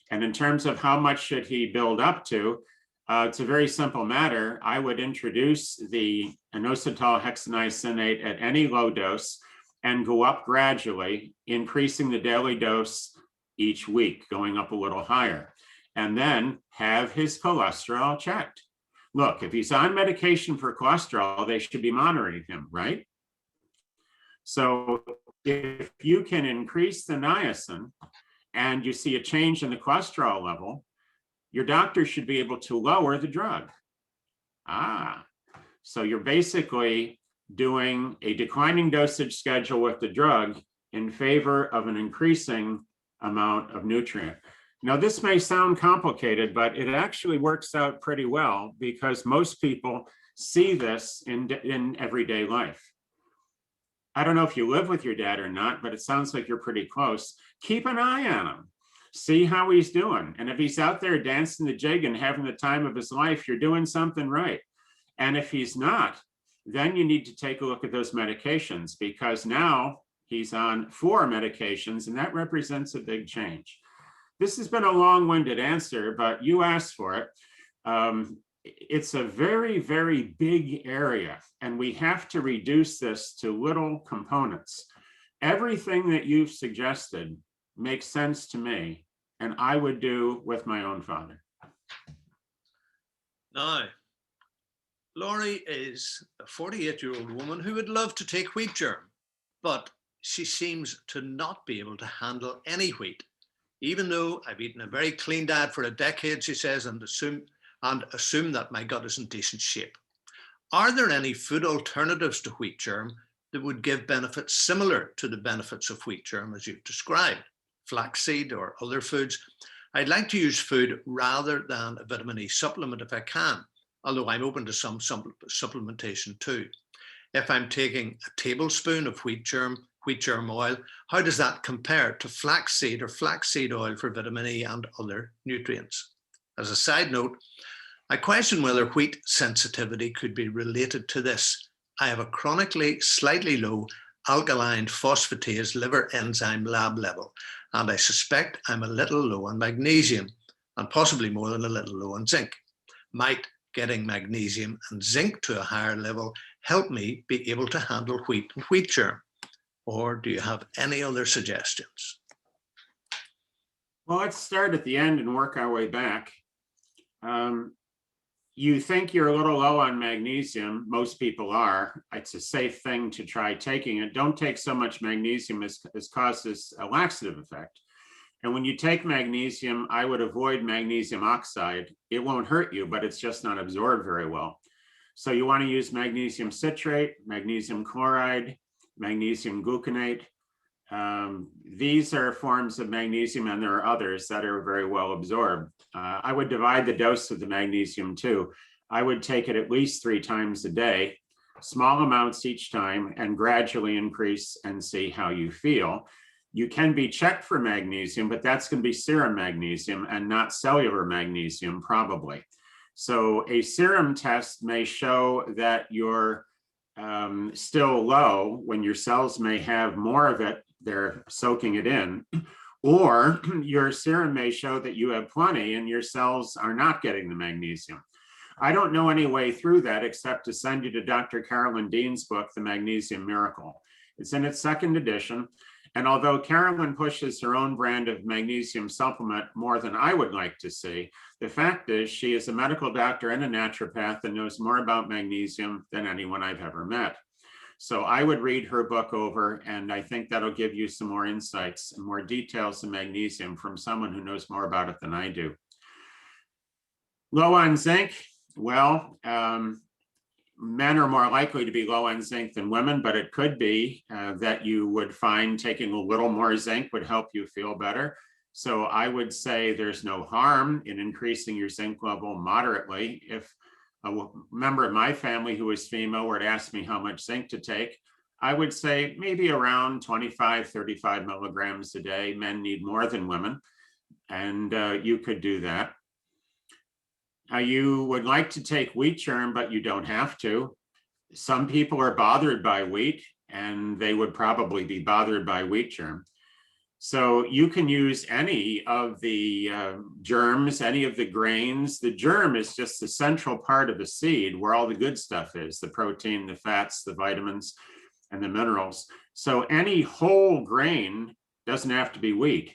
And in terms of how much should he build up to, it's a very simple matter. I would introduce the inositol hexaniacinate at any low dose and go up gradually, increasing the daily dose each week, going up a little higher, and then have his cholesterol checked. Look, if he's on medication for cholesterol, they should be monitoring him, right? So if you can increase the niacin and you see a change in the cholesterol level, your doctor should be able to lower the drug. So you're basically doing a declining dosage schedule with the drug in favor of an increasing amount of nutrient. Now, this may sound complicated, but it actually works out pretty well because most people see this in everyday life. I don't know if you live with your dad or not, but it sounds like you're pretty close. Keep an eye on him. See how he's doing. And if he's out there dancing the jig and having the time of his life, you're doing something right. And if he's not, then you need to take a look at those medications, because now he's on 4 medications, and that represents a big change. This has been a long-winded answer, but you asked for it. It's a very, very big area, and we have to reduce this to little components. Everything that you've suggested makes sense to me, and I would do with my own father. Now, Laurie is a 48-year-old woman who would love to take wheat germ, but she seems to not be able to handle any wheat. Even though I've eaten a very clean diet for a decade, she says, and assume that my gut is in decent shape. Are there any food alternatives to wheat germ that would give benefits similar to the benefits of wheat germ as you've described? Flaxseed or other foods? I'd like to use food rather than a vitamin E supplement if I can, although I'm open to some supplementation too. If I'm taking a tablespoon of wheat germ oil, how does that compare to flaxseed or flaxseed oil for vitamin E and other nutrients? As a side note, I question whether wheat sensitivity could be related to this. I have a chronically slightly low alkaline phosphatase liver enzyme lab level, and I suspect I'm a little low on magnesium and possibly more than a little low on zinc. Might getting magnesium and zinc to a higher level help me be able to handle wheat and wheat germ? Or do you have any other suggestions? Well, let's start at the end and work our way back. You think you're a little low on magnesium. Most people are. It's a safe thing to try taking it. Don't take so much magnesium as causes a laxative effect. And when you take magnesium, I would avoid magnesium oxide. It won't hurt you, but it's just not absorbed very well. So you want to use magnesium citrate, magnesium chloride, magnesium gluconate. These are forms of magnesium, and there are others that are very well absorbed. I would divide the dose of the magnesium too. I would take it at least 3 times a day, small amounts each time, and gradually increase and see how you feel. You can be checked for magnesium, but that's going to be serum magnesium and not cellular magnesium, probably. So a serum test may show that you're still low when your cells may have more of it. They're soaking it in, or your serum may show that you have plenty and your cells are not getting the magnesium. I don't know any way through that except to send you to Dr. Carolyn Dean's book, The Magnesium Miracle. It's in its 2nd edition. And although Carolyn pushes her own brand of magnesium supplement more than I would like to see, the fact is she is a medical doctor and a naturopath and knows more about magnesium than anyone I've ever met. So I would read her book over, and I think that'll give you some more insights and more details of magnesium from someone who knows more about it than I do. Low on zinc, well, men are more likely to be low on zinc than women, but it could be that you would find taking a little more zinc would help you feel better. So I would say there's no harm in increasing your zinc level moderately. If a member of my family who is female were to ask me how much zinc to take, I would say maybe around 25, 35 milligrams a day. Men need more than women, and you could do that. You would like to take wheat germ, but you don't have to. Some people are bothered by wheat, and they would probably be bothered by wheat germ. So you can use any of the germs, any of the grains. The germ is just the central part of the seed where all the good stuff is, the protein, the fats, the vitamins, and the minerals. So any whole grain doesn't have to be wheat.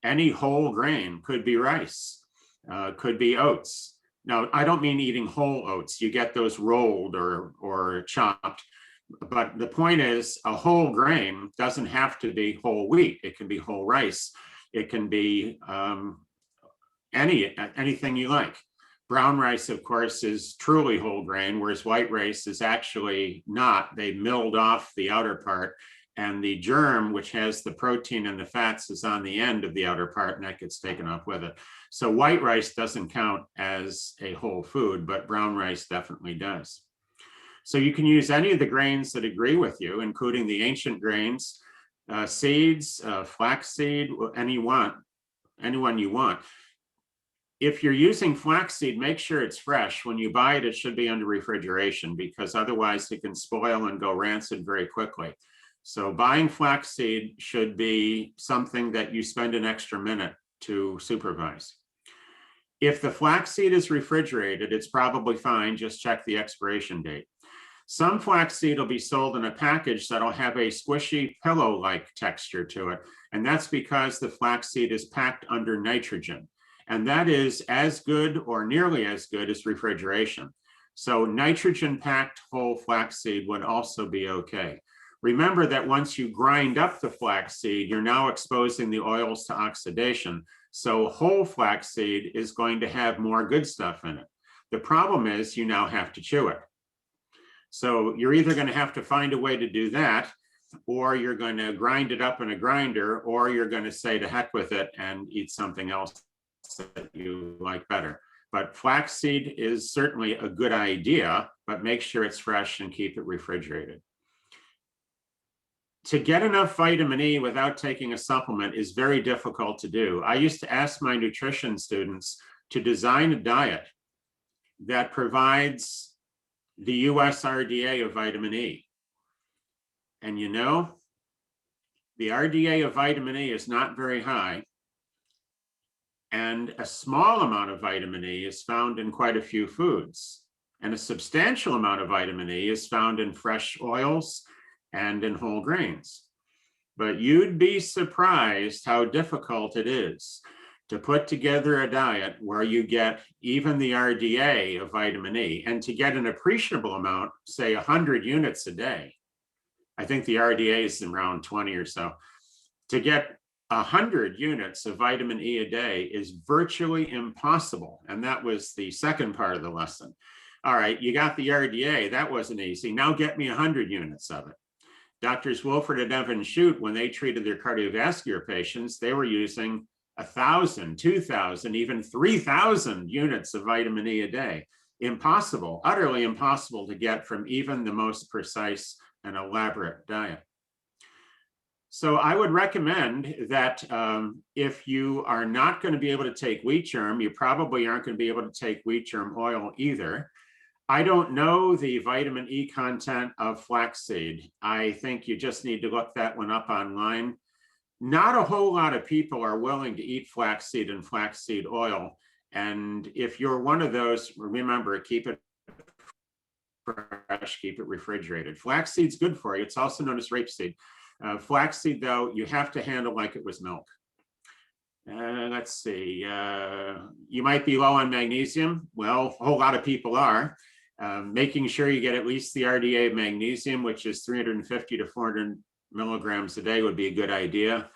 Any whole grain could be rice, could be oats. Now, I don't mean eating whole oats. You get those rolled or chopped. But the point is, a whole grain doesn't have to be whole wheat. It can be whole rice. It can be anything you like. Brown rice, of course, is truly whole grain, whereas white rice is actually not. They milled off the outer part, and the germ, which has the protein and the fats, is on the end of the outer part, and that gets taken off with it. So white rice doesn't count as a whole food, but brown rice definitely does. So you can use any of the grains that agree with you, including the ancient grains, seeds, flaxseed, anyone you want. If you're using flaxseed, make sure it's fresh. When you buy it, it should be under refrigeration, because otherwise it can spoil and go rancid very quickly. So buying flaxseed should be something that you spend an extra minute to supervise. If the flaxseed is refrigerated, it's probably fine. Just check the expiration date. Some flaxseed will be sold in a package that'll have a squishy pillow-like texture to it. And that's because the flaxseed is packed under nitrogen. And that is as good or nearly as good as refrigeration. So nitrogen-packed whole flaxseed would also be okay. Remember that once you grind up the flaxseed, you're now exposing the oils to oxidation. So whole flaxseed is going to have more good stuff in it. The problem is you now have to chew it. So you're either going to have to find a way to do that, or you're going to grind it up in a grinder, or you're going to say to heck with it and eat something else that you like better. But flaxseed is certainly a good idea, but make sure it's fresh and keep it refrigerated. To get enough vitamin E without taking a supplement is very difficult to do. I used to ask my nutrition students to design a diet that provides the US RDA of vitamin E. And you know, the RDA of vitamin E is not very high. And a small amount of vitamin E is found in quite a few foods. And a substantial amount of vitamin E is found in fresh oils and in whole grains. But you'd be surprised how difficult it is to put together a diet where you get even the RDA of vitamin E, and to get an appreciable amount, say 100 units a day. I think the RDA is around 20 or so. To get 100 units of vitamin E a day is virtually impossible. And that was the second part of the lesson. All right, you got the RDA, that wasn't easy. Now get me 100 units of it. Doctors Wilford and Evan Shute, when they treated their cardiovascular patients, they were using 1,000, 2,000, even 3,000 units of vitamin E a day. Impossible, utterly impossible to get from even the most precise and elaborate diet. So I would recommend that if you are not going to be able to take wheat germ, you probably aren't going to be able to take wheat germ oil either. I don't know the vitamin E content of flaxseed. I think you just need to look that one up online. Not a whole lot of people are willing to eat flaxseed and flaxseed oil. And if you're one of those, remember, keep it fresh, keep it refrigerated. Flaxseed's good for you. It's also known as rapeseed. Flaxseed, though, you have to handle like it was milk. Let's see, you might be low on magnesium. Well, a whole lot of people are. Making sure you get at least the RDA of magnesium, which is 350 to 400 milligrams a day, would be a good idea.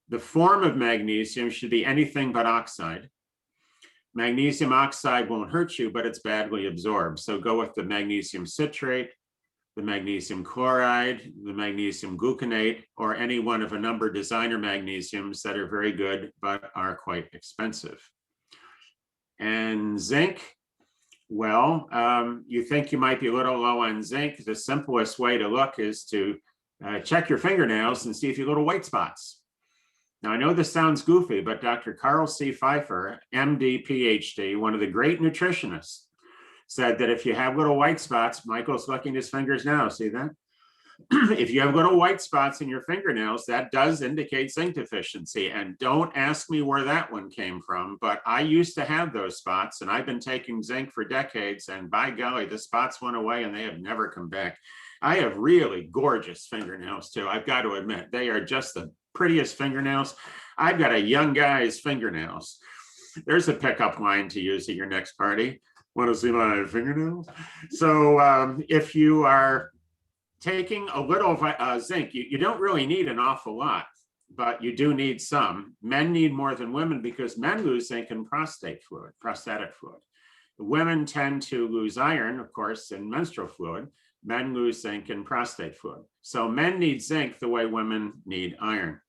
The form of magnesium should be anything but oxide. Magnesium oxide won't hurt you, but it's badly absorbed. So go with the magnesium citrate, the magnesium chloride, the magnesium gluconate, or any one of a number of designer magnesiums that are very good, but are quite expensive. And zinc, well, you think you might be a little low on zinc. The simplest way to look is to check your fingernails and see if you have little white spots. Now, I know this sounds goofy, but Dr. Carl C. Pfeiffer, MD, PhD, one of the great nutritionists, said that if you have little white spots, Michael's licking his fingers now, see that? If you have little white spots in your fingernails, that does indicate zinc deficiency. And don't ask me where that one came from, but I used to have those spots, and I've been taking zinc for decades, and by golly, the spots went away and they have never come back. I have really gorgeous fingernails too. I've got to admit, they are just the prettiest fingernails. I've got a young guy's fingernails. There's a pickup line to use at your next party. Want to see my fingernails? So if you are taking a little zinc, you don't really need an awful lot, but you do need some. Men need more than women because men lose zinc in prostatic fluid. Women tend to lose iron, of course, in menstrual fluid. Men lose zinc in prostate fluid. So men need zinc the way women need iron.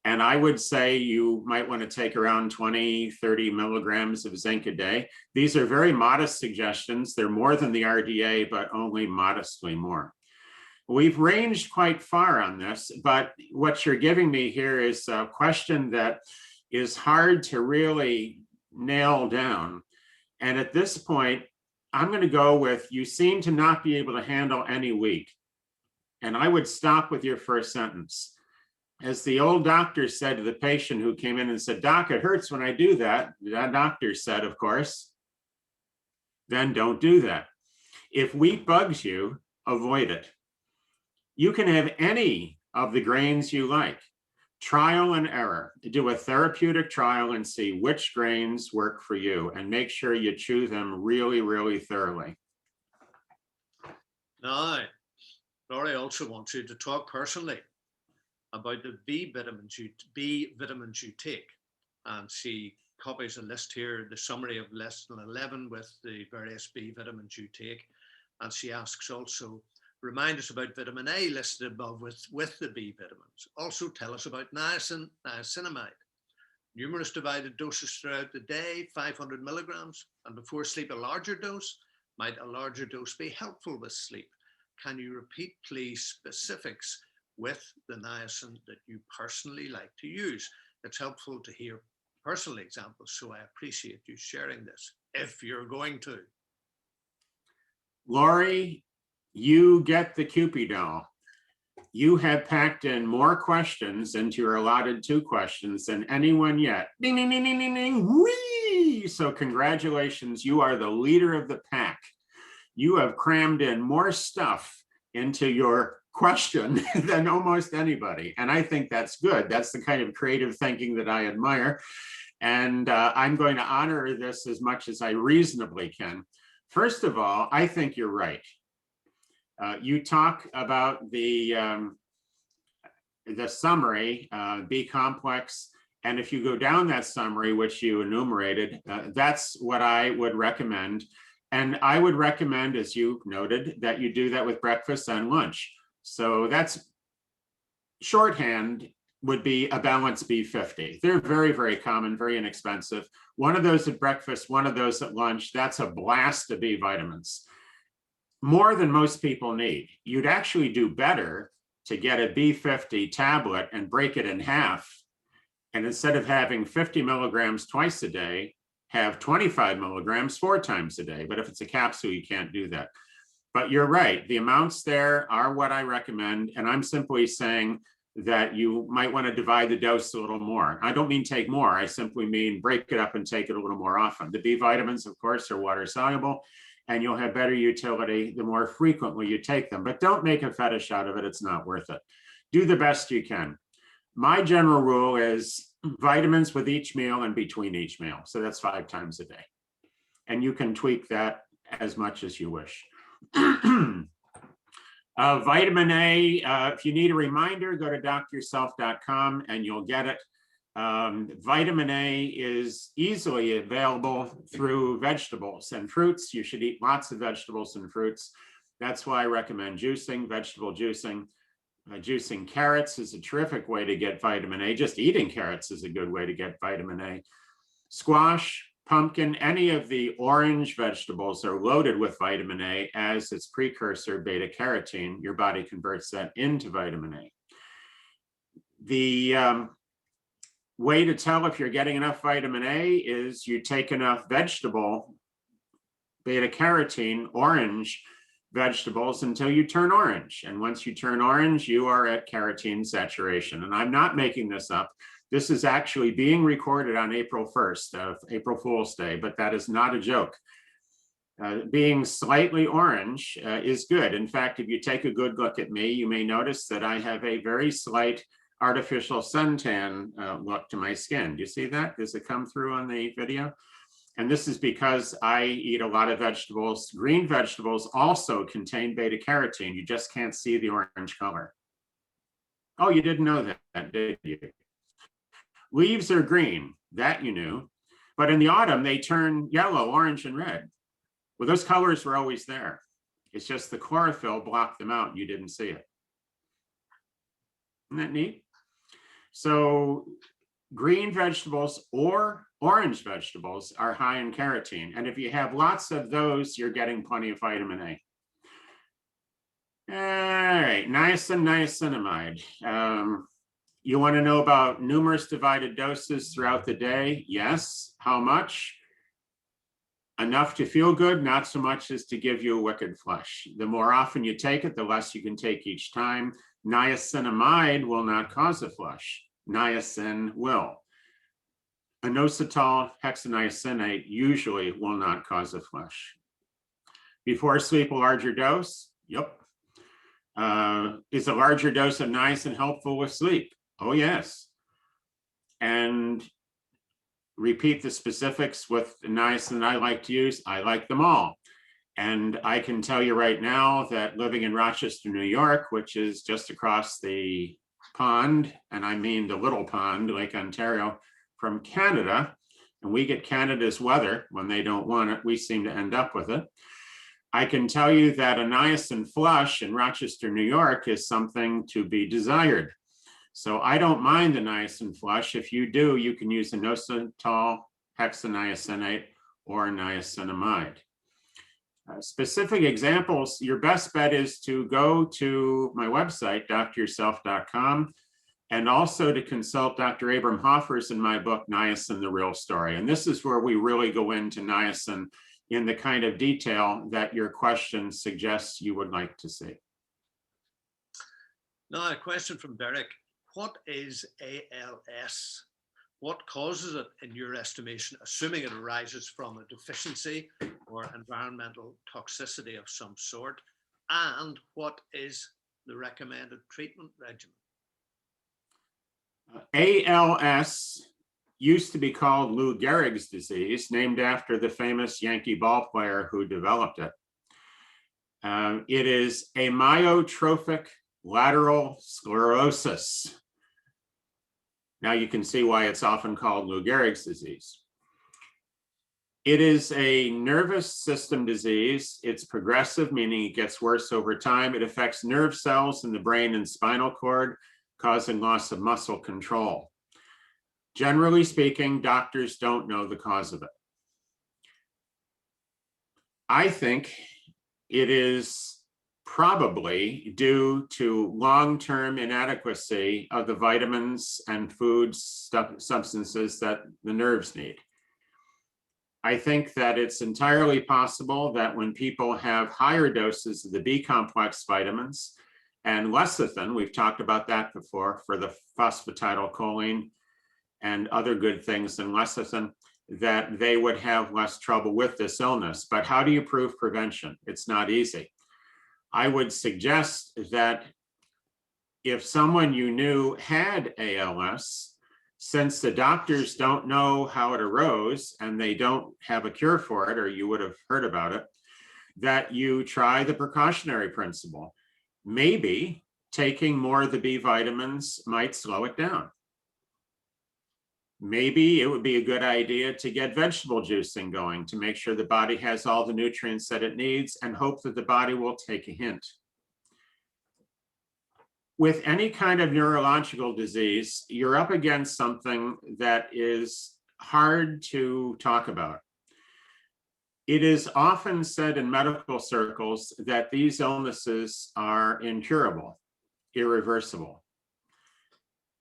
And I would say you might want to take around 20, 30 milligrams of zinc a day. These are very modest suggestions. They're more than the RDA, but only modestly more. We've ranged quite far on this, but what you're giving me here is a question that is hard to really nail down. And at this point, I'm going to go with, you seem to not be able to handle any weak. And I would stop with your first sentence. As the old doctor said to the patient who came in and said, "Doc, it hurts when I do that." That doctor said, of course, then don't do that. If wheat bugs you, avoid it. You can have any of the grains you like. Trial and error. Do a therapeutic trial and see which grains work for you, and make sure you chew them really, really thoroughly. Now, Laurie also wants you to talk personally about the B vitamins you take. And she copies a list here, the summary of lesson 11 with the various B vitamins you take. And she asks also, remind us about vitamin A listed above with the B vitamins. Also tell us about niacinamide. Numerous divided doses throughout the day, 500 milligrams, and before sleep a larger dose. Might a larger dose be helpful with sleep? Can you repeat, please, specifics with the niacin that you personally like to use? It's helpful to hear personal examples, so I appreciate you sharing this, if you're going to. Laurie, you get the Cupid doll. You have packed in more questions into your allotted 2 questions than anyone yet. Ding, ding, ding, ding, ding, ding. Whee! So congratulations, you are the leader of the pack. You have crammed in more stuff into your question than almost anybody. And I think that's good. That's the kind of creative thinking that I admire. And I'm going to honor this as much as I reasonably can. First of all, I think you're right. You talk about the summary, B complex, and if you go down that summary, which you enumerated, that's what I would recommend. And I would recommend, as you noted, that you do that with breakfast and lunch. So that's shorthand would be a balanced B50. They're very, very common, very inexpensive. One of those at breakfast, one of those at lunch, that's a blast of B vitamins. More than most people need. You'd actually do better to get a B50 tablet and break it in half. And instead of having 50 milligrams twice a day, have 25 milligrams 4 times a day. But if it's a capsule, you can't do that. But you're right, the amounts there are what I recommend. And I'm simply saying that you might want to divide the dose a little more. I don't mean take more, I simply mean break it up and take it a little more often. The B vitamins, of course, are water soluble, and you'll have better utility the more frequently you take them. But don't make a fetish out of it, it's not worth it. Do the best you can. My general rule is vitamins with each meal and between each meal. So that's 5 times a day. And you can tweak that as much as you wish. Vitamin A, if you need a reminder, go to docyourself.com and you'll get it. Vitamin A is easily available through vegetables and fruits. You should eat lots of vegetables and fruits. That's why I recommend juicing, vegetable juicing. Juicing carrots is a terrific way to get vitamin A. Just eating carrots is a good way to get vitamin A. Squash, pumpkin, any of the orange vegetables are loaded with vitamin A as its precursor, beta carotene. Your body converts that into vitamin A. The way to tell if you're getting enough vitamin A is you take enough vegetable beta carotene, orange vegetables, until you turn orange. And once you turn orange, you are at carotene saturation. And I'm not making this up. This is actually being recorded on April 1st, of April Fool's Day, but that is not a joke. Being slightly orange is good. In fact, if you take a good look at me, you may notice that I have a very slight artificial suntan look to my skin. Do you see that? Does it come through on the video? And this is because I eat a lot of vegetables. Green vegetables also contain beta carotene. You just can't see the orange color. Oh, you didn't know that, did you? Leaves are green, that you knew. But in the autumn, they turn yellow, orange, and red. Well, those colors were always there. It's just the chlorophyll blocked them out. You didn't see it. Isn't that neat? So green vegetables or orange vegetables are high in carotene. And if you have lots of those, you're getting plenty of vitamin A. All right, niacinamide. You want to know about numerous divided doses throughout the day? Yes. How much? Enough to feel good, not so much as to give you a wicked flush. The more often you take it, the less you can take each time. Niacinamide will not cause a flush. Niacin will. Inositol hexaniacinate usually will not cause a flush. Before sleep, a larger dose? Yep. Is a larger dose of niacin helpful with sleep? Oh, yes. And repeat the specifics with the niacin that I like to use. I like them all. And I can tell you right now that living in Rochester, New York, which is just across the pond, and I mean the little pond, Lake Ontario, from Canada, and we get Canada's weather when they don't want it, we seem to end up with it. I can tell you that a niacin flush in Rochester, New York is something to be desired. So I don't mind the niacin flush. If you do, you can use inositol hexaniacinate or niacinamide. Specific examples, your best bet is to go to my website, dryourself.com, and also to consult Dr. Abram Hoffers in my book, Niacin, The Real Story. And this is where we really go into niacin in the kind of detail that your question suggests you would like to see. Now, a question from Derek. What is ALS? What causes it in your estimation, assuming it arises from a deficiency or environmental toxicity of some sort? And what is the recommended treatment regimen? ALS used to be called Lou Gehrig's disease, named after the famous Yankee ball player who developed it. It is amyotrophic lateral sclerosis. Now you can see why it's often called Lou Gehrig's disease. It is a nervous system disease. It's progressive, meaning it gets worse over time. It affects nerve cells in the brain and spinal cord, causing loss of muscle control. Generally speaking, doctors don't know the cause of it. I think it is probably due to long-term inadequacy of the vitamins and food substances that the nerves need. I think that it's entirely possible that when people have higher doses of the B complex vitamins and lecithin, we've talked about that before for the phosphatidylcholine and other good things than lecithin, that they would have less trouble with this illness. But how do you prove prevention? It's not easy. I would suggest that if someone you knew had ALS, since the doctors don't know how it arose and they don't have a cure for it, or you would have heard about it, that you try the precautionary principle. Maybe taking more of the B vitamins might slow it down. Maybe it would be a good idea to get vegetable juicing going to make sure the body has all the nutrients that it needs and hope that the body will take a hint. With any kind of neurological disease, you're up against something that is hard to talk about. It is often said in medical circles that these illnesses are incurable, irreversible.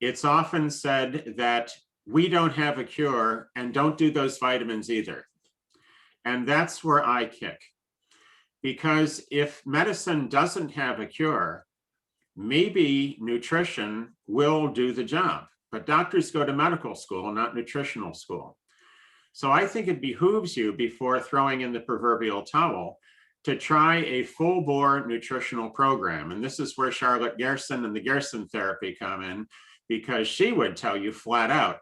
It's often said that we don't have a cure and don't do those vitamins either. And that's where I kick. Because if medicine doesn't have a cure, maybe nutrition will do the job. But doctors go to medical school, not nutritional school. So I think it behooves you, before throwing in the proverbial towel, to try a full-bore nutritional program. And this is where Charlotte Gerson and the Gerson therapy come in, because she would tell you flat out,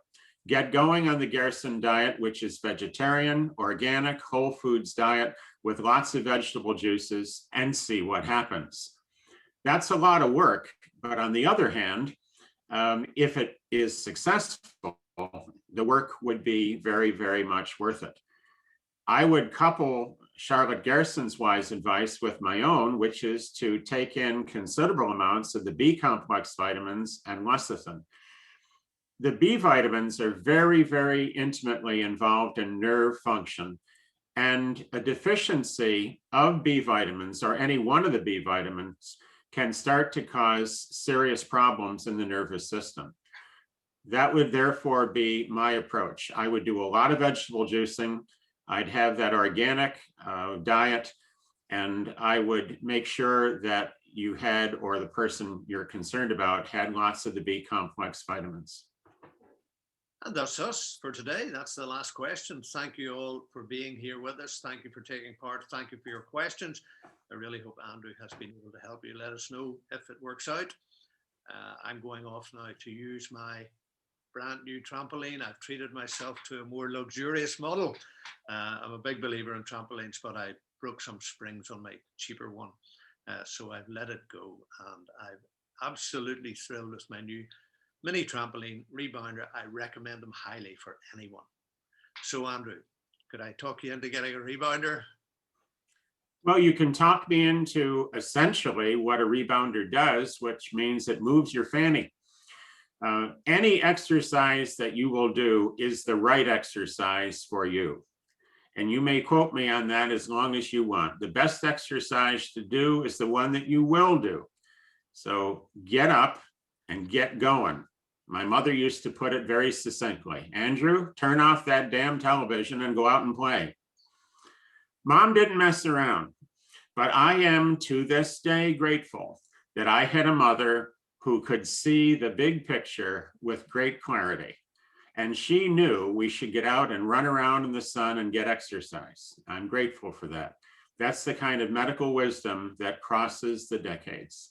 get going on the Gerson diet, which is vegetarian, organic, whole foods diet with lots of vegetable juices, and see what happens. That's a lot of work, but on the other hand, if it is successful, the work would be very, very much worth it. I would couple Charlotte Gerson's wise advice with my own, which is to take in considerable amounts of the B complex vitamins and lecithin. The B vitamins are very, very intimately involved in nerve function, and a deficiency of B vitamins or any one of the B vitamins can start to cause serious problems in the nervous system. That would therefore be my approach. I would do a lot of vegetable juicing. I'd have that organic diet, and I would make sure that you had, or the person you're concerned about had, lots of the B complex vitamins. And that's us for today. That's the last question. Thank you all for being here with us. Thank you for taking part. Thank you for your questions. I really hope Andrew has been able to help you. Let us know if it works out. I'm going off now to use my brand new trampoline. I've treated myself to a more luxurious model. I'm a big believer in trampolines, but I broke some springs on my cheaper one. So I've let it go, and I'm absolutely thrilled with my new mini trampoline rebounder. I recommend them highly for anyone. So Andrew, could I talk you into getting a rebounder? Well, you can talk me into essentially what a rebounder does, which means it moves your fanny. Any exercise that you will do is the right exercise for you. And you may quote me on that as long as you want. The best exercise to do is the one that you will do. So get up and get going. My mother used to put it very succinctly: Andrew, turn off that damn television and go out and play. Mom didn't mess around, but I am to this day grateful that I had a mother who could see the big picture with great clarity. And she knew we should get out and run around in the sun and get exercise. I'm grateful for that. That's the kind of medical wisdom that crosses the decades.